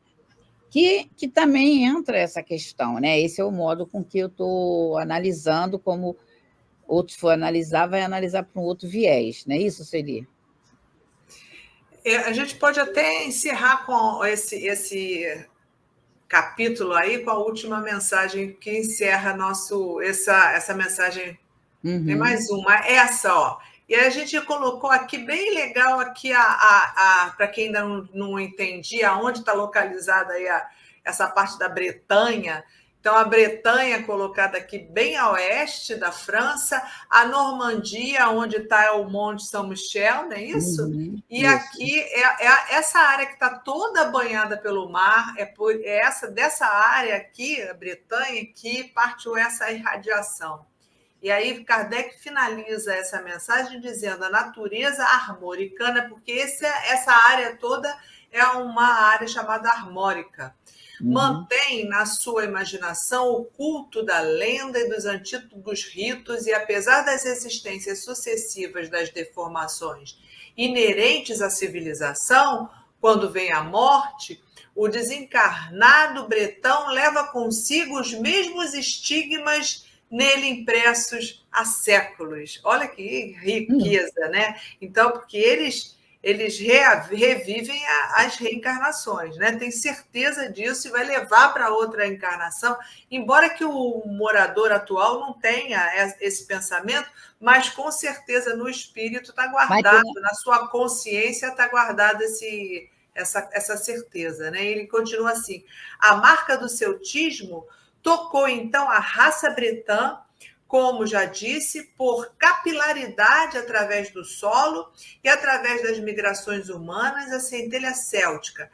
Que também entra essa questão, né? Esse é o modo com que eu estou analisando, como outros for analisar, vai analisar para um outro viés, não é isso, Sueli? A gente pode até encerrar com esse capítulo aí, com a última mensagem que encerra essa mensagem. Uhum. Tem mais uma, essa, ó. E aí a gente colocou aqui, bem legal, aqui para quem ainda não entendia onde está localizada aí essa parte da Bretanha. Então, a Bretanha colocada aqui bem a oeste da França, a Normandia, onde está o Monte São Michel, não é isso? Uhum, e isso. Aqui essa área que está toda banhada pelo mar, dessa área aqui, a Bretanha, que partiu essa irradiação. E aí Kardec finaliza essa mensagem dizendo a natureza armoricana, porque essa área toda é uma área chamada armórica. Mantém na sua imaginação o culto da lenda e dos antigos ritos, e apesar das resistências sucessivas das deformações inerentes à civilização, quando vem a morte, o desencarnado bretão leva consigo os mesmos estigmas nele impressos há séculos. Olha que riqueza, né? Então, porque eles revivem as reencarnações, né? Tem certeza disso e vai levar para outra encarnação, embora que o morador atual não tenha esse pensamento, mas com certeza no espírito está guardado, na sua consciência está guardado essa certeza, né? Ele continua assim: a marca do celtismo tocou então a raça bretã, como já disse, por capilaridade através do solo e através das migrações humanas, a centelha céltica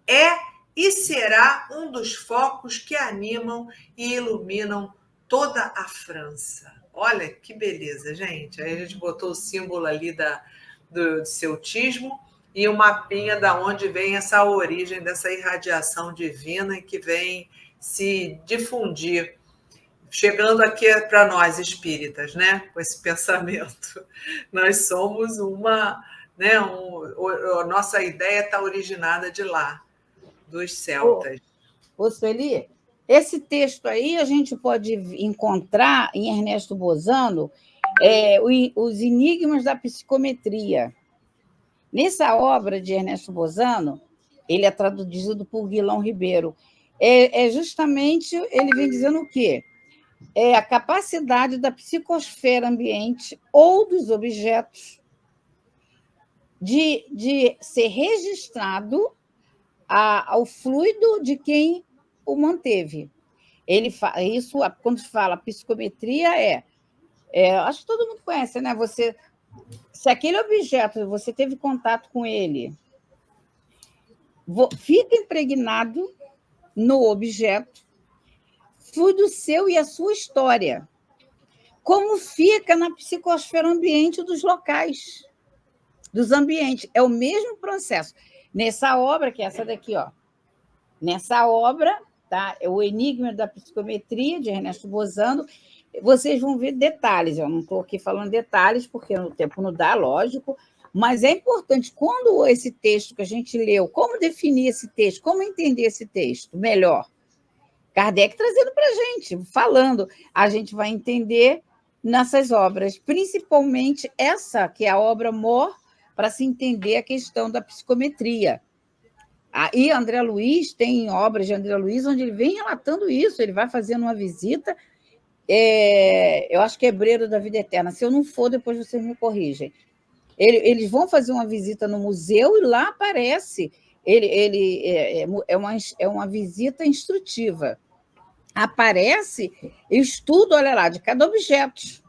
é e será um dos focos que animam e iluminam toda a França. Olha que beleza, gente. Aí a gente botou o símbolo ali do celtismo e o mapinha da onde vem essa origem dessa irradiação divina que vem se difundir, chegando aqui para nós espíritas, né? Com esse pensamento. Nós somos a nossa ideia está originada de lá, dos celtas. Ô, Sueli, esse texto aí a gente pode encontrar em Ernesto Bozano, Os Enigmas da Psicometria. Nessa obra de Ernesto Bozano, ele é traduzido por Guilherme Ribeiro. Justamente, ele vem dizendo o quê? É a capacidade da psicosfera ambiente ou dos objetos de ser registrado ao fluido de quem o manteve. Isso, quando se fala psicometria, acho que todo mundo conhece, né? Se aquele objeto, você teve contato com ele, fica impregnado no objeto, fluido seu e a sua história. Como fica na psicosfera ambiente dos locais, dos ambientes. É o mesmo processo. Nessa obra, que é essa daqui, ó. Nessa obra, tá? É o Enigma da Psicometria, de Ernesto Bozano. Vocês vão ver detalhes. Eu não estou aqui falando detalhes, porque o tempo não dá, lógico, mas é importante, quando esse texto que a gente leu, como definir esse texto, como entender esse texto melhor? Kardec trazendo para a gente, falando, a gente vai entender nessas obras, principalmente essa, que é a obra mor, para se entender a questão da psicometria. E André Luiz tem obras de André Luiz onde ele vem relatando isso, ele vai fazendo uma visita, eu acho que é Hebreiro da Vida Eterna, se eu não for, depois vocês me corrigem. Eles vão fazer uma visita no museu e lá aparece, é uma visita instrutiva, aparece estudo, olha lá, de cada objeto.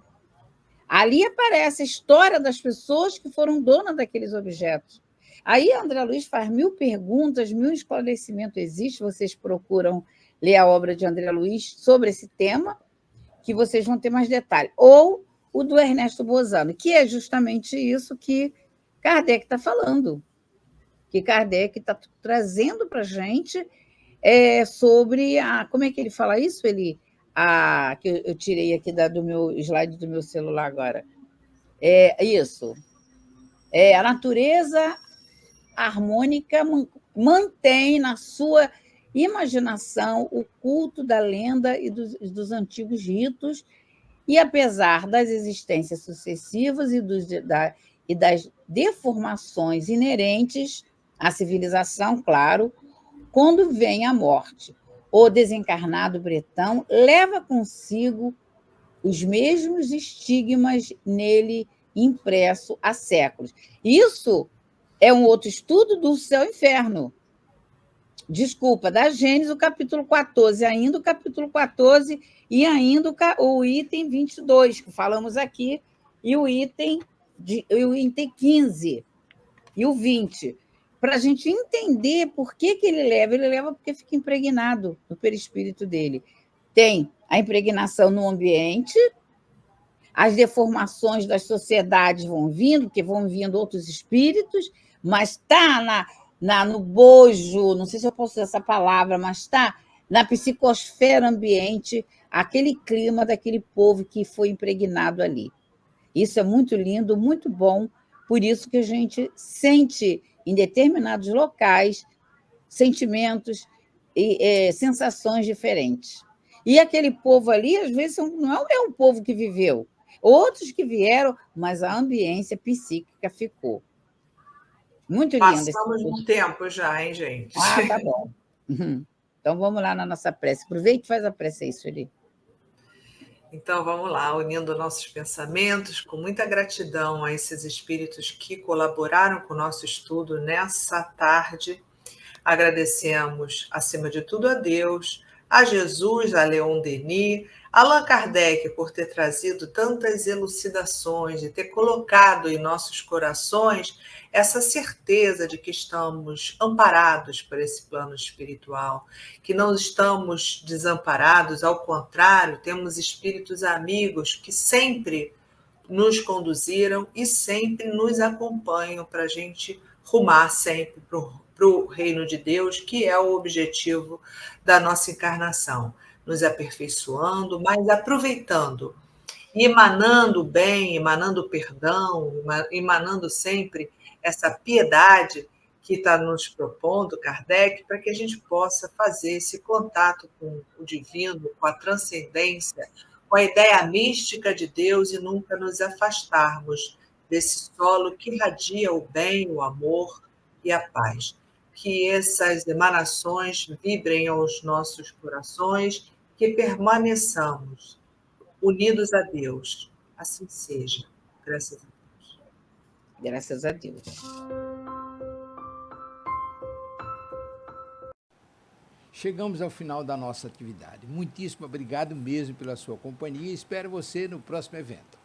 Ali aparece a história das pessoas que foram donas daqueles objetos. Aí André Luiz faz 1000 perguntas, 1000 esclarecimentos existem, vocês procuram ler a obra de André Luiz sobre esse tema, que vocês vão ter mais detalhes. Ou o do Ernesto Bozano, que é justamente isso que Kardec está falando, que Kardec está trazendo para a gente sobre como é que ele fala isso? Que eu tirei aqui do meu slide do meu celular agora. Isso. A natureza harmônica mantém na sua imaginação o culto da lenda e dos antigos ritos, e apesar das existências sucessivas e das deformações inerentes à civilização, claro, quando vem a morte, o desencarnado bretão leva consigo os mesmos estigmas nele impresso há séculos. Isso é um outro estudo do Céu e Inferno. Desculpa, da Gênesis, o capítulo 14, ainda o capítulo 14 e ainda o item 22, que falamos aqui, e o item 15 e o 20. Para a gente entender por que ele leva porque fica impregnado no perispírito dele. Tem a impregnação no ambiente, as deformações das sociedades vão vindo, porque vão vindo outros espíritos, mas está no bojo, não sei se eu posso usar essa palavra, mas está na psicosfera ambiente, aquele clima daquele povo que foi impregnado ali. Isso é muito lindo, muito bom, por isso que a gente sente em determinados locais sentimentos e sensações diferentes. E aquele povo ali, às vezes, não é um povo que viveu, outros que vieram, mas a ambiência psíquica ficou. Muito lindo. Passamos um tempo já, hein, gente? Tá bom. Então, vamos lá na nossa prece. Aproveita e faz a prece aí, Sueli. Então, vamos lá, unindo nossos pensamentos, com muita gratidão a esses espíritos que colaboraram com o nosso estudo nessa tarde. Agradecemos, acima de tudo, a Deus, a Jesus, a Leon Denis, a Allan Kardec por ter trazido tantas elucidações, de ter colocado em nossos corações essa certeza de que estamos amparados por esse plano espiritual, que não estamos desamparados, ao contrário, temos espíritos amigos que sempre nos conduziram e sempre nos acompanham para a gente rumar sempre para o reino de Deus, que é o objetivo da nossa encarnação, nos aperfeiçoando, mas aproveitando, emanando o bem, emanando o perdão, emanando sempre essa piedade que está nos propondo, Kardec, para que a gente possa fazer esse contato com o divino, com a transcendência, com a ideia mística de Deus e nunca nos afastarmos desse solo que irradia o bem, o amor e a paz. Que essas emanações vibrem aos nossos corações, que permaneçamos unidos a Deus. Assim seja. Graças a Deus. Graças a Deus. Chegamos ao final da nossa atividade. Muitíssimo obrigado mesmo pela sua companhia e espero você no próximo evento.